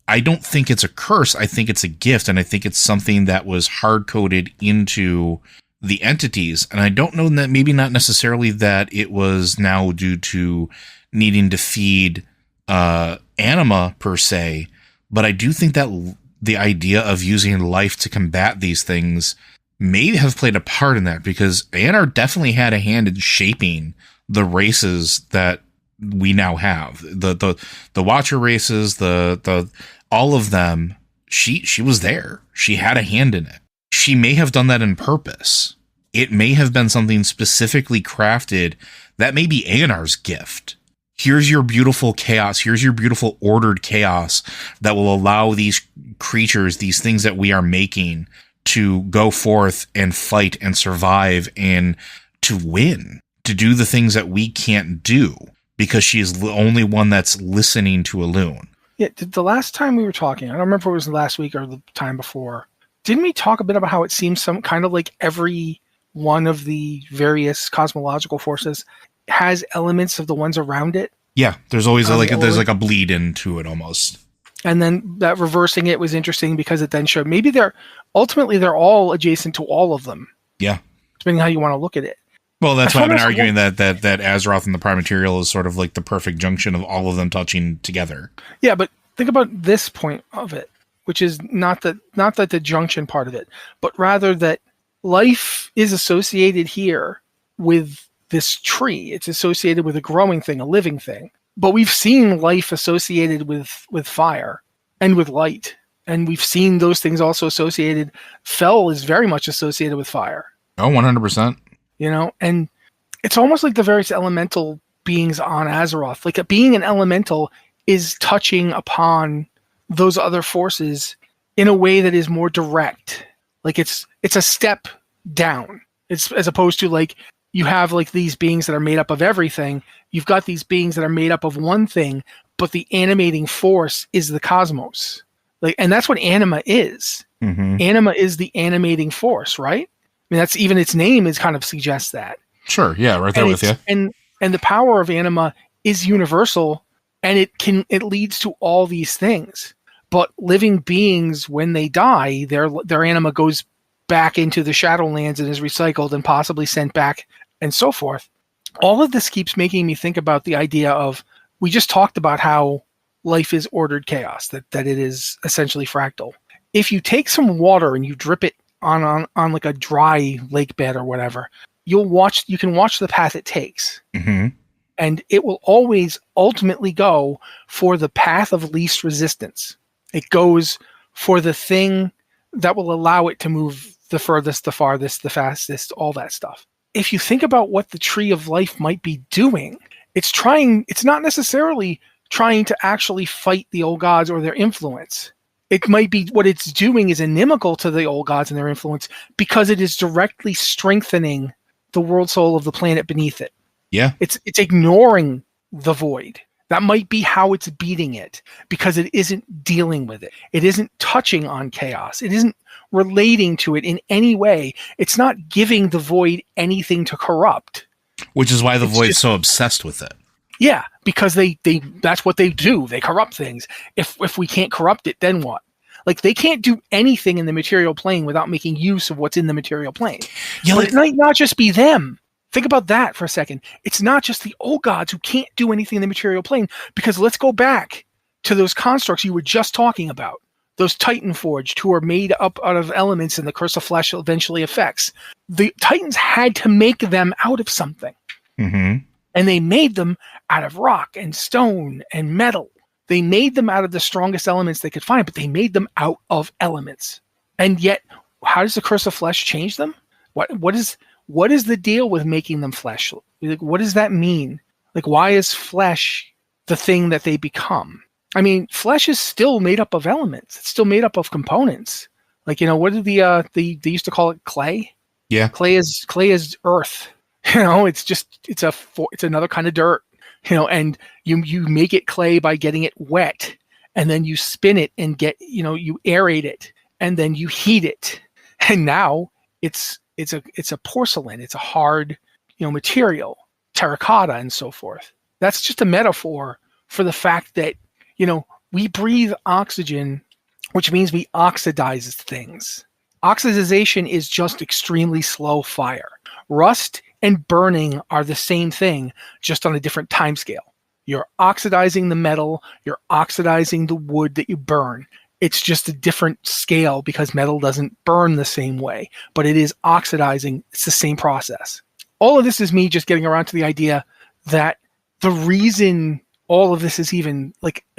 I don't think it's a curse. I think it's a gift, and I think it's something that was hard-coded into the entities. And I don't know that maybe not necessarily that it was now due to needing to feed anima per se, but I do think that the idea of using life to combat these things may have played a part in that, because Anar definitely had a hand in shaping the races that we now have. The Watcher races, the all of them, she was there. She had a hand in it. She may have done that on purpose. It may have been something specifically crafted that may be Anar's gift. Here's your beautiful chaos. Here's your beautiful ordered chaos that will allow these creatures, these things that we are making, to go forth and fight and survive and to win, to do the things that we can't do, because she is the only one that's listening to Elun. Yeah, the last time we were talking, I don't remember if it was last week or the time before, didn't we talk a bit about how it seems some kind of like every one of the various cosmological forces has elements of the ones around it? Yeah, there's always there's a bleed into it almost. And then that reversing it was interesting because it then showed maybe they're all adjacent to all of them. Yeah. Depending on how you want to look at it. Well, that's why I've been arguing that Azeroth and the Prime Material is sort of like the perfect junction of all of them touching together. Yeah, but think about this point of it, which is not that the junction part of it, but rather that life is associated here with this tree. It's associated with a growing thing, a living thing. But we've seen life associated with fire and with light. And we've seen those things also associated. Fel is very much associated with fire. Oh, 100%. You know, and it's almost like the various elemental beings on Azeroth. Like being an elemental is touching upon those other forces in a way that is more direct. Like it's a step down. It's as opposed to like you have like these beings that are made up of everything. You've got these beings that are made up of one thing, but the animating force is the cosmos. Like, and that's what anima is. Mm-hmm. Anima is the animating force, right? I mean, that's even its name is kind of suggests that. Sure, yeah, right there with you. And the power of anima is universal, and it leads to all these things. But living beings, when they die, their anima goes back into the Shadowlands and is recycled and possibly sent back and so forth. All of this keeps making me think about the idea of, we just talked about how life is ordered chaos, that it is essentially fractal. If you take some water and you drip it on like a dry lake bed or whatever, you can watch the path it takes. Mm-hmm. And it will always ultimately go for the path of least resistance. It goes for the thing that will allow it to move the furthest, the farthest, the fastest, all that stuff. If you think about what the tree of life might be doing, it's not necessarily trying to actually fight the old gods or their influence. It might be what it's doing is inimical to the old gods and their influence because it is directly strengthening the world soul of the planet beneath it. Yeah. It's ignoring the void. That might be how it's beating it, because it isn't dealing with it. It isn't touching on chaos. It isn't relating to it in any way. It's not giving the void anything to corrupt. Which is why the void's so obsessed with it. Yeah, because they that's what they do. They corrupt things. If we can't corrupt it, then what? Like, they can't do anything in the material plane without making use of what's in the material plane. Yeah, but it might not just be them. Think about that for a second. It's not just the old gods who can't do anything in the material plane, because let's go back to those constructs you were just talking about. those Titan forged, who are made up out of elements and the curse of flesh eventually affects. The Titans had to make them out of something. Mm-hmm. And they made them out of rock and stone and metal. They made them out of the strongest elements they could find, but they made them out of elements. And yet, how does the curse of flesh change them? What is the deal with making them flesh? Like, what does that mean? Like, why is flesh the thing that they become? I mean, flesh is still made up of elements. It's still made up of components. Like, what did they used to call it clay? Yeah. Clay is earth. It's another kind of dirt. And you make it clay by getting it wet, and then you spin it and you aerate it, and then you heat it, and now it's a porcelain. It's a hard material, terracotta and so forth. That's just a metaphor for the fact that we breathe oxygen, which means we oxidize things. Oxidization is just extremely slow fire. Rust and burning are the same thing, just on a different time scale. You're oxidizing the metal, you're oxidizing the wood that you burn. It's just a different scale because metal doesn't burn the same way, but it is oxidizing. It's the same process. All of this is me just getting around to the idea that the reason all of this is even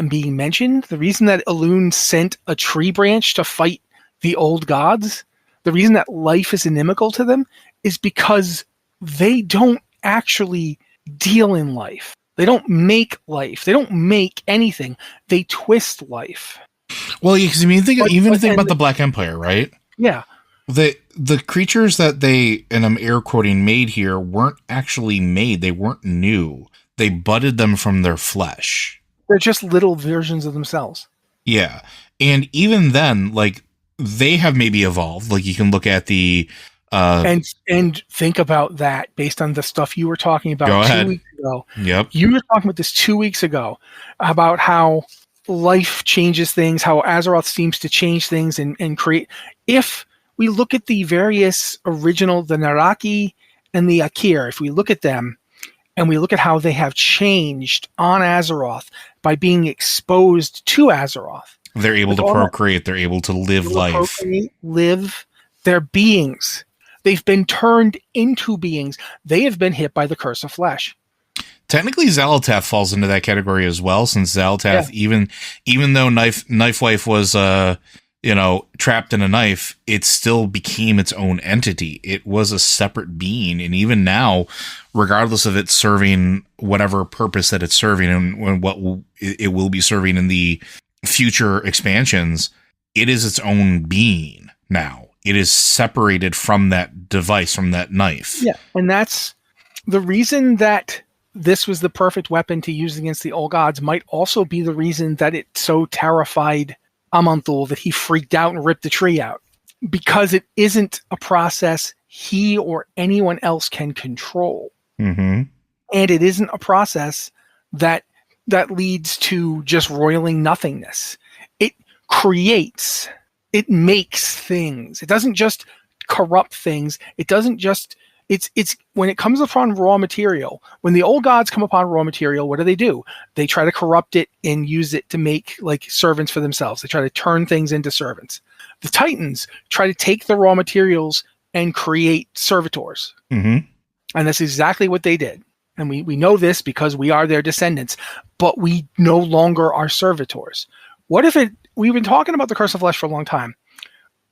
being mentioned, the reason that Elun sent a tree branch to fight the old gods, the reason that life is inimical to them is because they don't actually deal in life. They don't make life. They don't make anything. They twist life. Well, because think about the Black Empire, right? Yeah. The creatures that they, and I'm air quoting, made here weren't actually made. They weren't new. They budded them from their flesh. They're just little versions of themselves. Yeah. And even then, they have maybe evolved. You can look at the and think about that based on the stuff you were talking about 2 weeks ago. Yep. You were talking about this 2 weeks ago about how life changes things, how Azeroth seems to change things and create. If we look at the various original, the Naraki and the Ahir, if we look at them and we look at how they have changed on Azeroth by being exposed to Azeroth, they're able to procreate. They're able to live life. Live their beings. They've been turned into beings. They have been hit by the curse of flesh. Technically, Xal'atath falls into that category as well, since Xal'atath, even though Knife Wife was trapped in a knife, it still became its own entity. It was a separate being, and even now, regardless of it serving whatever purpose that it's serving and what it will be serving in the future expansions, it is its own being now. It is separated from that device, from that knife. Yeah, and that's the reason that this was the perfect weapon to use against the old gods. Might also be the reason that it so terrified Aman'Thul that he freaked out and ripped the tree out, because it isn't a process he or anyone else can control. Mm-hmm. And it isn't a process that leads to just roiling nothingness. It creates. It makes things. It doesn't just corrupt things. It doesn't just. It's when it comes upon raw material. When the old gods come upon raw material, what do? They try to corrupt it and use it to make servants for themselves. They try to turn things into servants. The Titans try to take the raw materials and create servitors. Mm-hmm. And that's exactly what they did. And we know this because we are their descendants, but we no longer are servitors. What if we've been talking about the curse of flesh for a long time,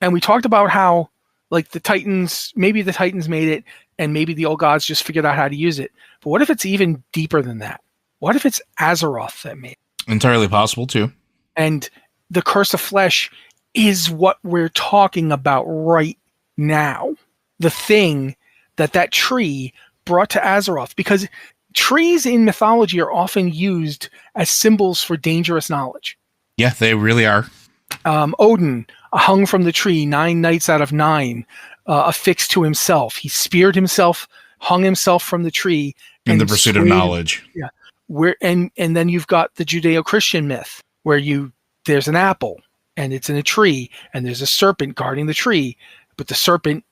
and we talked about how the Titans, maybe the Titans made it, and maybe the old gods just figured out how to use it. But what if it's even deeper than that? What if it's Azeroth that made it? Entirely possible, too. And the curse of flesh is what we're talking about right now. The thing that tree brought to Azeroth. Because trees in mythology are often used as symbols for dangerous knowledge. Yeah, they really are. Odin hung from the tree 9 nights out of 9, affixed to himself. He speared himself, hung himself from the tree. In the pursuit of knowledge. Yeah. And then you've got the Judeo-Christian myth where there's an apple and it's in a tree and there's a serpent guarding the tree, but the serpent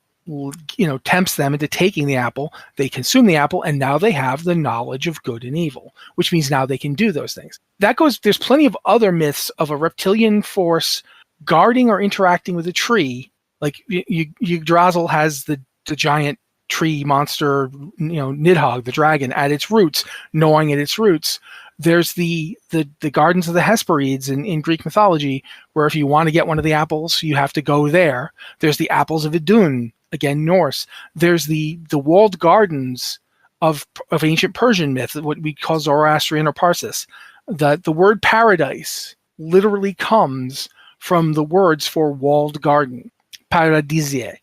tempts them into taking the apple. They consume the apple, and now they have the knowledge of good and evil, which means now they can do those things. There's plenty of other myths of a reptilian force guarding or interacting with a tree, like Yggdrasil has the giant tree monster, Nidhogg, the dragon, at its roots, gnawing at its roots. There's the gardens of the Hesperides in Greek mythology, where if you want to get one of the apples, you have to go there. There's the apples of Idun, again Norse. There's the walled gardens of ancient Persian myth, what we call Zoroastrian or Parsis. The word paradise literally comes from the words for walled garden, paradisia.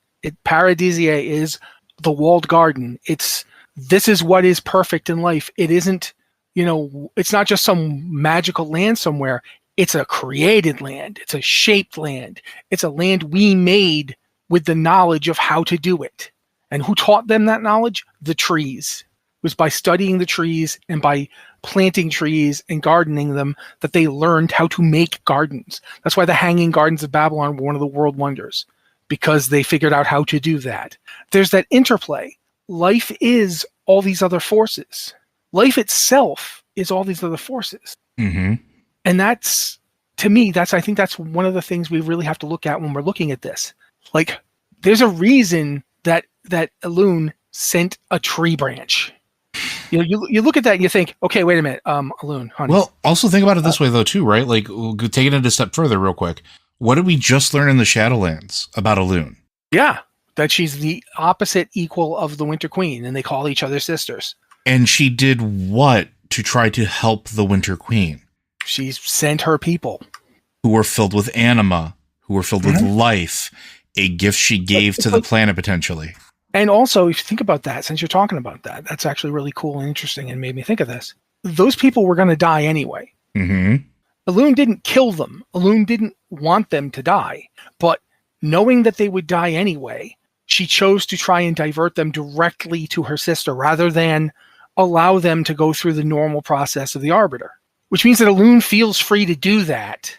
Paradisia is the walled garden. This is what is perfect in life. It isn't, it's not just some magical land somewhere. It's a created land. It's a shaped land. It's a land we made with the knowledge of how to do it. And who taught them that knowledge? The trees. It was by studying the trees and by planting trees and gardening them that they learned how to make gardens. That's why the Hanging Gardens of Babylon were one of the world wonders, because they figured out how to do that. There's that interplay. Life is all these other forces. Life itself is all these other forces. Mm-hmm. And that's, to me, I think that's one of the things we really have to look at when we're looking at this. Like, there's a reason that Elun sent a tree branch. You look at that and you think, okay, wait a minute, Elun, honey. Well, also think about it this way, though, too, right? Like, taking it a step further real quick. What did we just learn in the Shadowlands about Elun? Yeah, that she's the opposite equal of the Winter Queen, and they call each other sisters. And she did what to try to help the Winter Queen? She sent her people. Who were filled with anima, who were filled with life, a gift she gave to the planet, potentially. And also, if you think about that, since you're talking about that, that's actually really cool and interesting and made me think of this. Those people were going to die anyway. Mm-hmm. Elun didn't kill them. Elun didn't want them to die. But knowing that they would die anyway, she chose to try and divert them directly to her sister rather than allow them to go through the normal process of the Arbiter. Which means that Elun feels free to do that.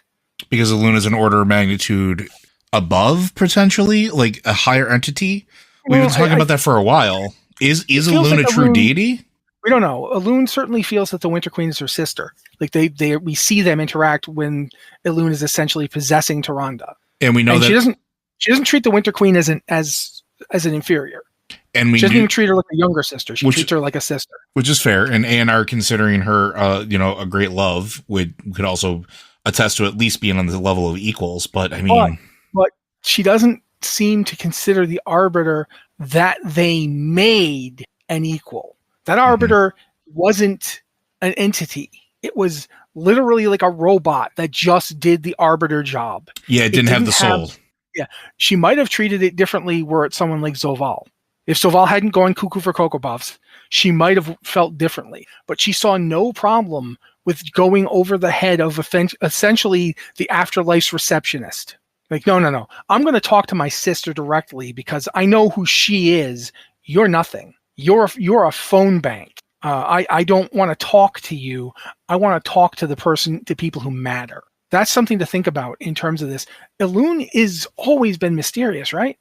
Because Elun is an order of magnitude above, potentially? Like a higher entity? We've been talking about that for a while. Is Elun a true deity? We don't know. Elun certainly feels that the Winter Queen is her sister. Like we see them interact when Elun is essentially possessing Tyrande. And we know that she doesn't treat the Winter Queen as an inferior. And she doesn't even treat her like a younger sister. She treats her like a sister. Which is fair. And A&R considering her a great love could also attest to at least being on the level of equals. But I mean, but she doesn't seem to consider the Arbiter that they made an equal. That Arbiter wasn't an entity. It was literally like a robot that just did the Arbiter job. Yeah, it didn't have the soul. She might have treated it differently were it someone like Zoval. If Zoval hadn't gone cuckoo for Cocoa Puffs, she might have felt differently. But she saw no problem with going over the head of essentially the afterlife's receptionist. Like, no. I'm going to talk to my sister directly because I know who she is. You're nothing. You're a phone bank. I don't want to talk to you. I want to talk to the people who matter. That's something to think about in terms of this. Elun is always been mysterious, right?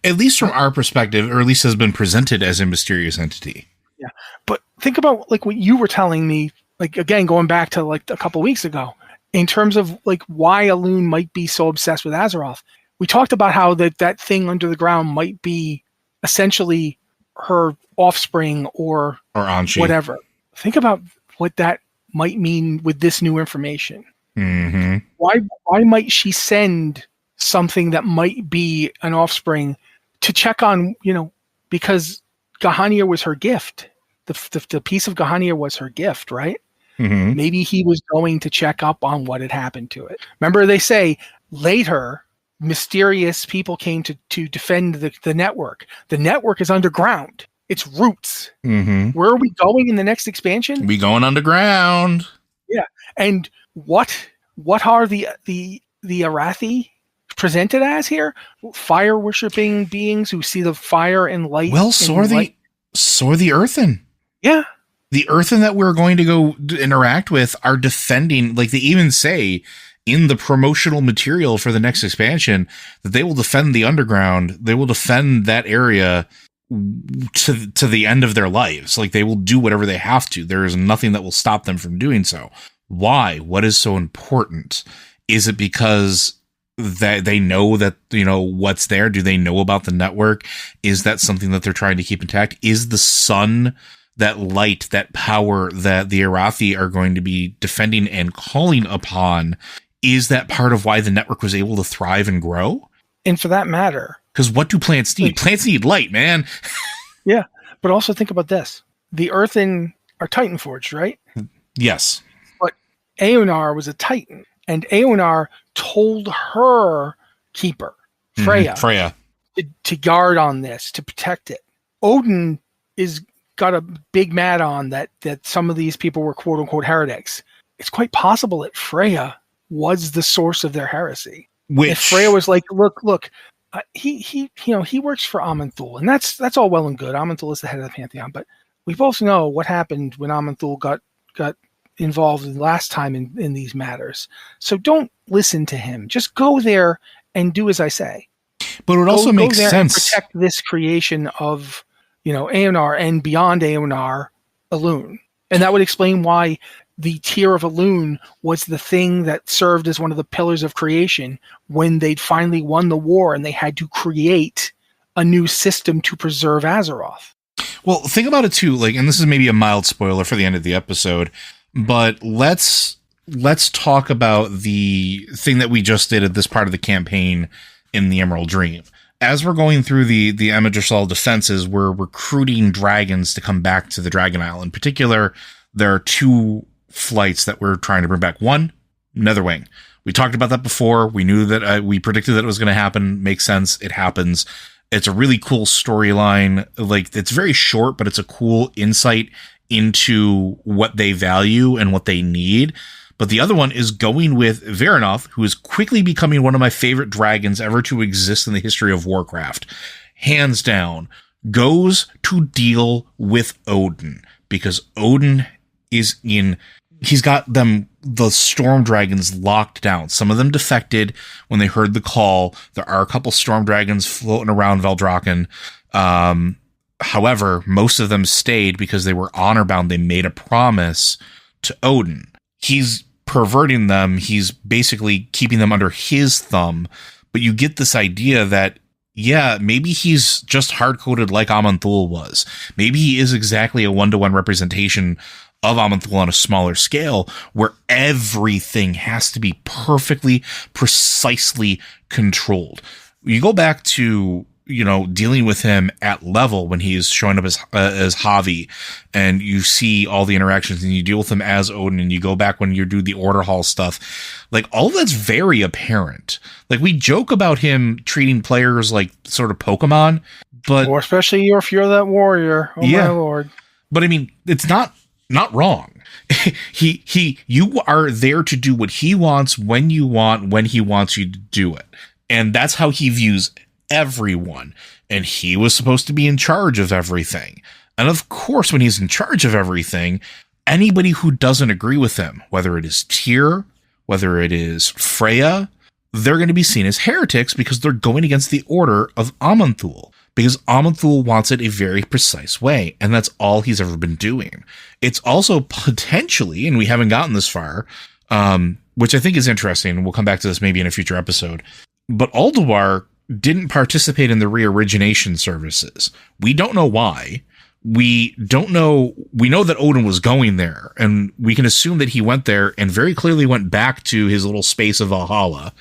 At least from our perspective, or at least has been presented as a mysterious entity. Yeah. But think about like what you were telling me, like again, going back to like a couple weeks ago, in terms of like why Elun might be so obsessed with Azeroth. We talked about how that thing under the ground might be essentially her offspring or Anshi. Whatever. Think about what that might mean with this new information. Mm-hmm. Why might she send something that might be an offspring to check on, because Gahania was her gift. The piece of Gahania was her gift, right? Mm-hmm. Maybe he was going to check up on what had happened to it. Remember, they say later, mysterious people came to defend the network. The network is underground. It's roots. Mm-hmm. Where are we going in the next expansion? We going underground. Yeah. And what are the Arathi presented as here? Fire worshipping beings who see the fire and light. Well, so are the Earthen. Yeah. The Earthen that we're going to go interact with are defending, like they even say in the promotional material for the next expansion that they will defend the underground. They will defend that area to the end of their lives. Like they will do whatever they have to. There is nothing that will stop them from doing so. Why? What is so important? Is it because that they know that, what's there? Do they know about the network? Is that something that they're trying to keep intact? Is the sun, that light, that power that the Arathi are going to be defending and calling upon, is that part of why the network was able to thrive and grow? And for that matter, because what do plants need? Plants need light, man. Yeah, but also think about this. The Earthen are Titan forged, right? Yes. But Elun'Ahir was a Titan, and Elun'Ahir told her keeper, Freya, to guard on this, to protect it. Odin is got a big mad on that some of these people were quote unquote heretics. It's quite possible that Freya was the source of their heresy. If Freya was like, look, he works for Aman'Thul, and that's all well and good. Aman'Thul is the head of the Pantheon, but we both know what happened when Aman'Thul got involved last time in these matters. So don't listen to him. Just go there and do as I say. But it also makes sense. And protect this creation of, Elun'Ahir and beyond Elun'Ahir, Elun. And that would explain why the Tear of Elun was the thing that served as one of the pillars of creation when they'd finally won the war and they had to create a new system to preserve Azeroth. Well, think about it too, and this is maybe a mild spoiler for the end of the episode, but let's talk about the thing that we just did at this part of the campaign in the Emerald Dream. As we're going through the Yggdrasil defenses, we're recruiting dragons to come back to the Dragon Isle. In particular, there are two flights that we're trying to bring back. One, Netherwing. We talked about that before. We knew that we predicted that it was going to happen. Makes sense. It happens. It's a really cool storyline. It's very short, but it's a cool insight into what they value and what they need. But the other one is going with Veranoth, who is quickly becoming one of my favorite dragons ever to exist in the history of Warcraft. Hands down, goes to deal with Odin, because Odin is he's got the storm dragons locked down. Some of them defected when they heard the call. There are a couple storm dragons floating around Veldraken. However, most of them stayed because they were honor bound. They made a promise to Odin. He's perverting them. He's basically keeping them under his thumb. But you get this idea that, yeah, maybe he's just hard-coded like Aman'Thul was. Maybe he is exactly a one-to-one representation of Aman'Thul on a smaller scale, where everything has to be perfectly, precisely controlled. You go back to, dealing with him at level when he's showing up as Javi, and you see all the interactions, and you deal with him as Odin, and you go back when you do the Order Hall stuff. All that's very apparent. We joke about him treating players like sort of Pokemon, but... Or especially if you're that warrior. Oh, yeah. My lord. But I mean, it's not wrong. You are there to do what he wants, when he wants you to do it. And that's how he views everyone. And he was supposed to be in charge of everything. And of course, when he's in charge of everything, anybody who doesn't agree with him, whether it is Tyr, whether it is Freya, they're going to be seen as heretics because they're going against the order of Aman'Thul. Because Aman'Thul wants it a very precise way, and that's all he's ever been doing. It's also potentially, and we haven't gotten this far, which I think is interesting, and we'll come back to this maybe in a future episode, but Ulduar didn't participate in the re-origination services. We don't know why. We know that Odin was going there, and we can assume that he went there and very clearly went back to his little space of Valhalla.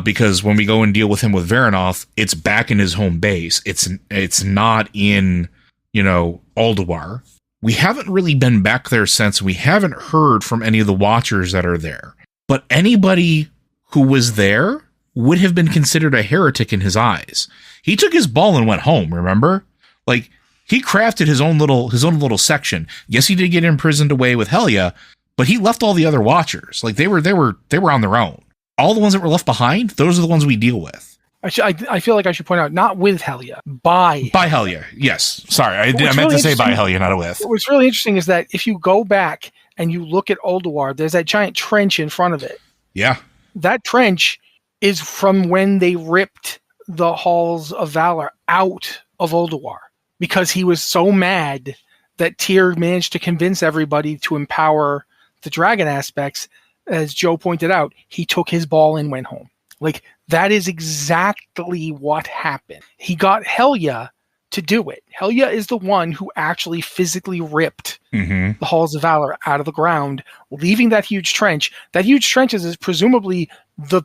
Because when we go and deal with him with Veranoth, it's back in his home base. It's not in, Ulduar. We haven't really been back there since. We haven't heard from any of the Watchers that are there. But anybody who was there would have been considered a heretic in his eyes. He took his ball and went home, remember? He crafted his own little section. Yes, he did get imprisoned away with Helya, but he left all the other Watchers. They were on their own. All the ones that were left behind, those are the ones we deal with. I feel like I should point out, not with Helya, by Helya. Yes. Sorry, I meant to say by Helya, not with. What's really interesting is that if you go back and you look at Ulduar, there's that giant trench in front of it. Yeah. That trench is from when they ripped the Halls of Valor out of Ulduar, because he was so mad that Tyr managed to convince everybody to empower the dragon aspects. As Joe pointed out, he took his ball and went home. Like, that is exactly what happened. He got Helya to do it. Helya is the one who actually physically ripped Mm-hmm. the Halls of Valor out of the ground, leaving that huge trench. That huge trench is presumably the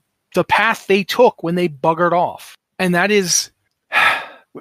path they took when they buggered off. And that is...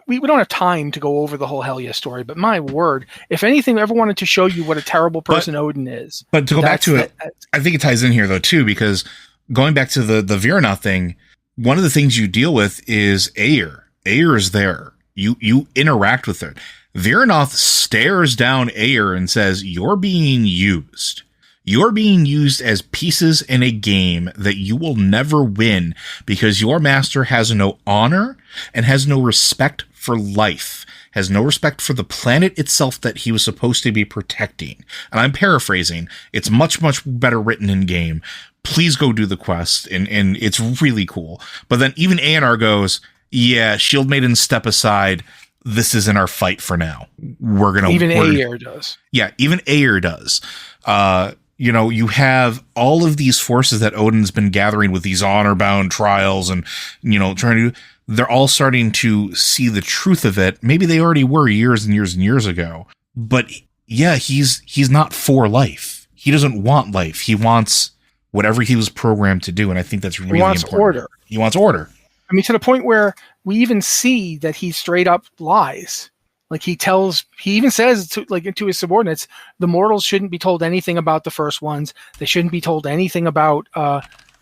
We don't have time to go over the whole Helya story, but my word, if anything ever wanted to show you what a terrible person Odin is. But to go back to it, I think it ties in here, though, too, because going back to the Viranoth thing, one of the things you deal with is Ahir. Ahir is there. You interact with it. Viranoth stares down Ahir and says, "You're being used. You're being used as pieces in a game that you will never win because your master has no honor and has no respect for life, has no respect for the planet itself that he was supposed to be protecting." And I'm paraphrasing. It's much, much better written in game. Please go do the quest. And it's really cool. But then even Elun'Ahir goes, "Yeah, Shield Maiden, step aside. This isn't our fight for now. We're going to..." Even Ahir does. Yeah, even Ahir does. You have all of these forces that Odin's been gathering with these honor-bound trials and, trying to... They're all starting to see the truth of it. Maybe they already were years and years and years ago. But, yeah, he's not for life. He doesn't want life. He wants whatever he was programmed to do, and I think that's really important. He wants order. He wants order. I mean, to the point where we even see that he straight up lies. Like, he even says to his subordinates, the mortals shouldn't be told anything about the first ones. They shouldn't be told anything about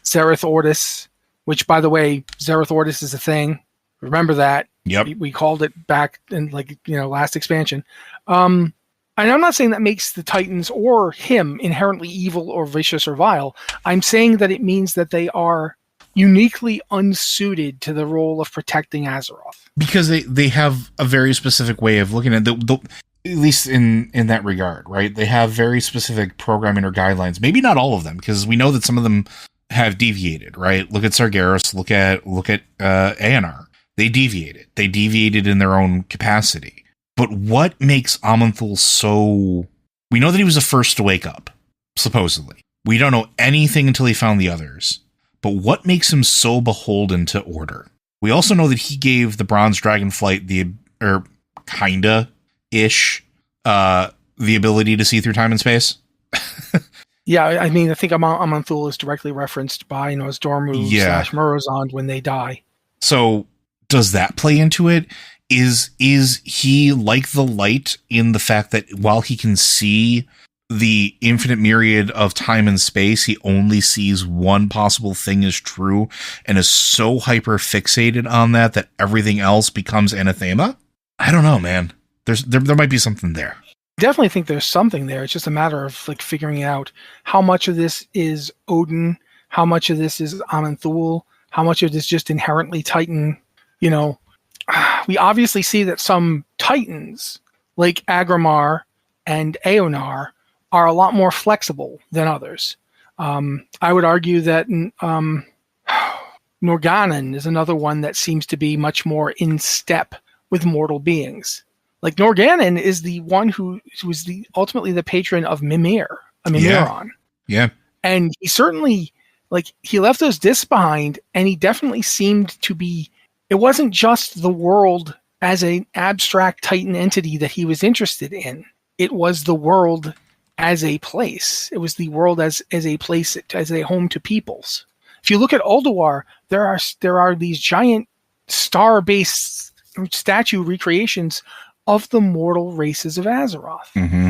Zereth Ordis, which, by the way, Zereth Ordis is a thing. Remember that. Yep. We called it back in last expansion. And I'm not saying that makes the Titans or him inherently evil or vicious or vile. I'm saying that it means that they are uniquely unsuited to the role of protecting Azeroth. Because they have a very specific way of looking at at least in that regard, right? They have very specific programming or guidelines. Maybe not all of them, because we know that some of them have deviated, right? Look at Sargeras, look at Elun'Ahir. They deviated. They deviated in their own capacity. But what makes Aman'Thul so... We know that he was the first to wake up, supposedly. We don't know anything until he found the others. But what makes him so beholden to order? We also know that he gave the Bronze Dragonflight the ability to see through time and space. Yeah, I mean, I think Aman'Thul is directly referenced by Dormu / Murozond when they die. So does that play into it? Is he like the light in the fact that while he can see the infinite myriad of time and space, he only sees one possible thing as true and is so hyper fixated on that everything else becomes anathema? I don't know, man. There might be something there. Definitely think there's something there. It's just a matter of figuring out how much of this is Odin, how much of this is Aman'Thul, how much of this just inherently Titan. We obviously see that some Titans like Agramar and Eonar are a lot more flexible than others. I would argue that Norgannon is another one that seems to be much more in step with mortal beings. Like, Norgannon is the one who was ultimately the patron of Mimir, Mimiron. Yeah. And he certainly, he left those discs behind, and he definitely seemed to be... It wasn't just the world as an abstract Titan entity that he was interested in. It was the world as a place. It was the world as a place, as a home to peoples. If you look at Ulduar, there are these giant star-based statue recreations of the mortal races of Azeroth. Mm-hmm.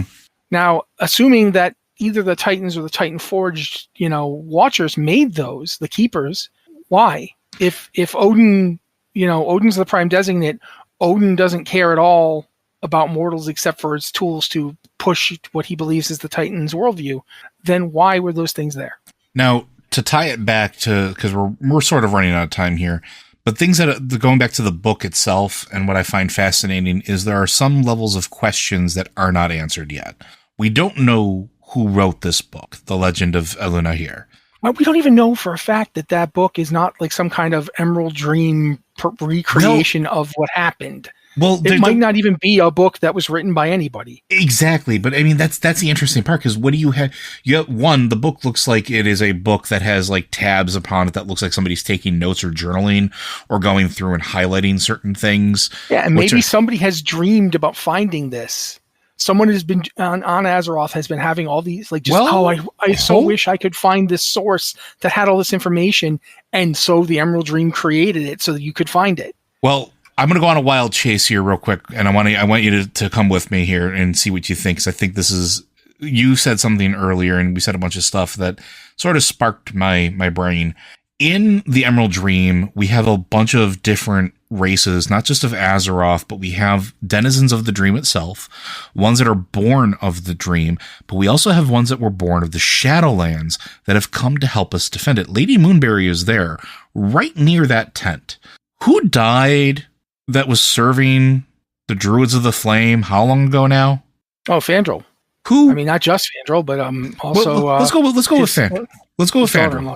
Now, assuming that either the Titans or the Titan Forged, Watchers made those, the Keepers, why? If Odin, Odin's the prime designate, Odin doesn't care at all about mortals except for its tools to push what he believes is the Titan's worldview, then why were those things there? Now, to tie it back to, because we're sort of running out of time here, but things that, going back to the book itself, and what I find fascinating is there are some levels of questions that are not answered yet. We don't know who wrote this book, The Legend of Elun'Ahir. We don't even know for a fact that book is not some kind of Emerald Dream recreation of what happened. Well, It might not even be a book that was written by anybody. Exactly. But I mean, that's the interesting part, because what do you have? You have one, the book looks like it is a book that has like tabs upon it that looks like somebody's taking notes or journaling or going through and highlighting certain things. Yeah, and maybe somebody has dreamed about finding this. Someone has been on Azeroth has been having all these like, just, I so wish I could find this source that had all this information, and so the Emerald Dream created it so that you could find it. Well, I'm going to go on a wild chase here real quick, and I want you to come with me here and see what you think, because I think this is, you said something earlier, and we said a bunch of stuff that sort of sparked my brain. In the Emerald Dream, we have a bunch of different races, not just of Azeroth, but we have denizens of the dream itself, ones that are born of the dream, but we also have ones that were born of the Shadowlands that have come to help us defend it. Lady Moonberry is there, right near that tent. Who died that was serving the Druids of the Flame how long ago now? Oh, Fandral. Who? I mean, not just Fandral, but also. Well, let's go with Fandral. Let's go with Fandral.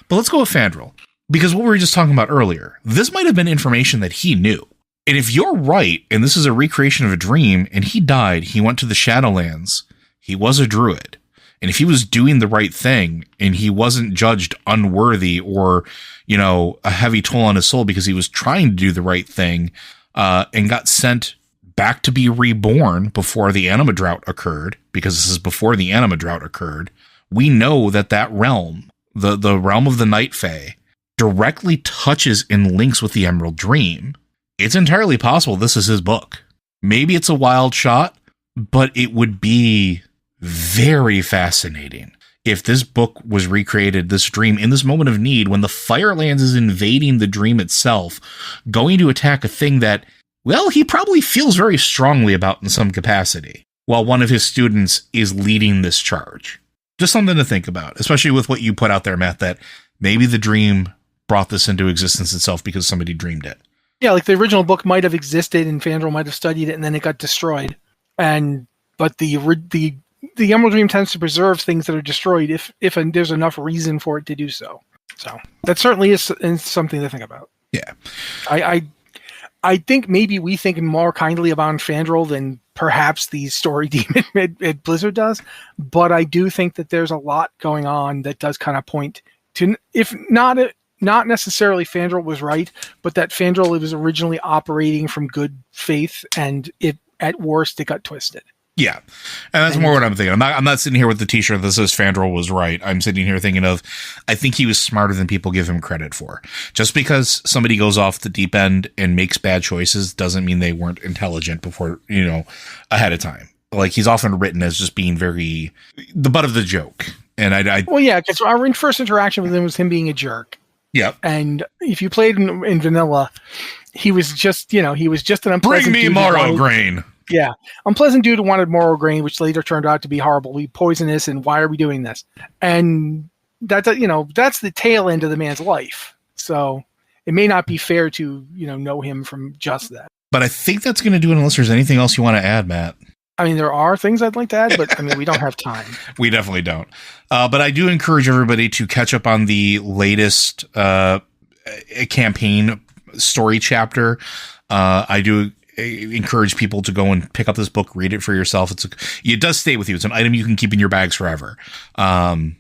But let's go with Fandral, because what we were just talking about earlier, this might have been information that he knew. And if you're right, and this is a recreation of a dream, and he died, he went to the Shadowlands, he was a druid. And if he was doing the right thing, and he wasn't judged unworthy or, a heavy toll on his soul because he was trying to do the right thing, and got sent back to be reborn before the Anima Drought occurred, because this is before the Anima Drought occurred, we know that realm, the realm of the Night Fae, directly touches and links with the Emerald Dream. It's entirely possible this is his book. Maybe it's a wild shot, but it would be very fascinating if this book was recreated, this dream, in this moment of need, when the Firelands is invading the dream itself, going to attack a thing that, well, he probably feels very strongly about in some capacity, while one of his students is leading this charge. Just something to think about, especially with what you put out there, Matt, that maybe the dream brought this into existence itself because somebody dreamed it. Yeah, like the original book might have existed and Fandral might have studied it, and then it got destroyed. But the Emerald Dream tends to preserve things that are destroyed if there's enough reason for it to do so. So that certainly is something to think about. Yeah. I think maybe we think more kindly about Fandral than perhaps the story demon at Blizzard does, but I do think that there's a lot going on that does kind of point to, if not necessarily Fandral was right, but that Fandral was originally operating from good faith, and at worst it got twisted. Yeah, and that's more what I'm thinking. I'm not sitting here with the t-shirt that says Fandral was right. I'm sitting here thinking of, I think he was smarter than people give him credit for. Just because somebody goes off the deep end and makes bad choices doesn't mean they weren't intelligent before, ahead of time. Like, he's often written as just being very the butt of the joke. And well, yeah, because our first interaction with him was him being a jerk. Yep. And if you played in vanilla, he was just an unpleasant Bring me dude Morrow Grain. Yeah, unpleasant dude who wanted Morrow Grain, which later turned out to be horribly poisonous, and why are we doing this? And that's the tail end of the man's life. So it may not be fair to know him from just that. But I think that's going to do it, unless there's anything else you want to add, Matt. I mean, there are things I'd like to add, but we don't have time. We definitely don't. But I do encourage everybody to catch up on the latest campaign story chapter. I do encourage people to go and pick up this book, read it for yourself. It does stay with you. It's an item you can keep in your bags forever,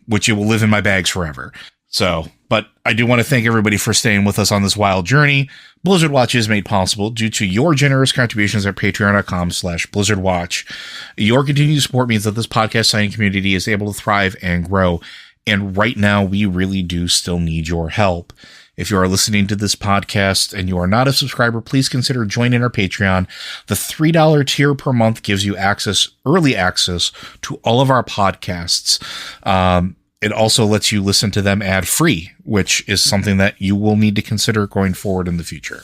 which it will live in my bags forever. So, but I do want to thank everybody for staying with us on this wild journey. Blizzard Watch is made possible due to your generous contributions at patreon.com/BlizzardWatch. Your continued support means that this podcast signing community is able to thrive and grow. And right now, we really do still need your help. If you are listening to this podcast and you are not a subscriber, please consider joining our Patreon. The $3 tier per month gives you early access to all of our podcasts. It also lets you listen to them ad-free, which is something that you will need to consider going forward in the future.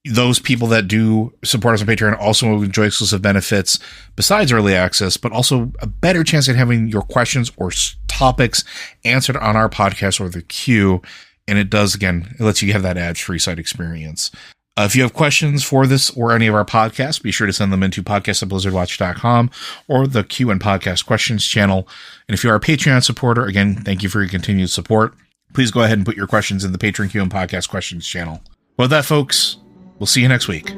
Those people that do support us on Patreon also enjoy exclusive benefits besides early access, but also a better chance at having your questions or topics answered on our podcast or the queue. And it does, again, it lets you have that ad-free site experience. If you have questions for this or any of our podcasts, be sure to send them into podcast@blizzardwatch.com or the Q and Podcast Questions channel. And if you are a Patreon supporter, again, thank you for your continued support. Please go ahead and put your questions in the Patreon Q and Podcast Questions channel. With that, folks, We'll see you next week.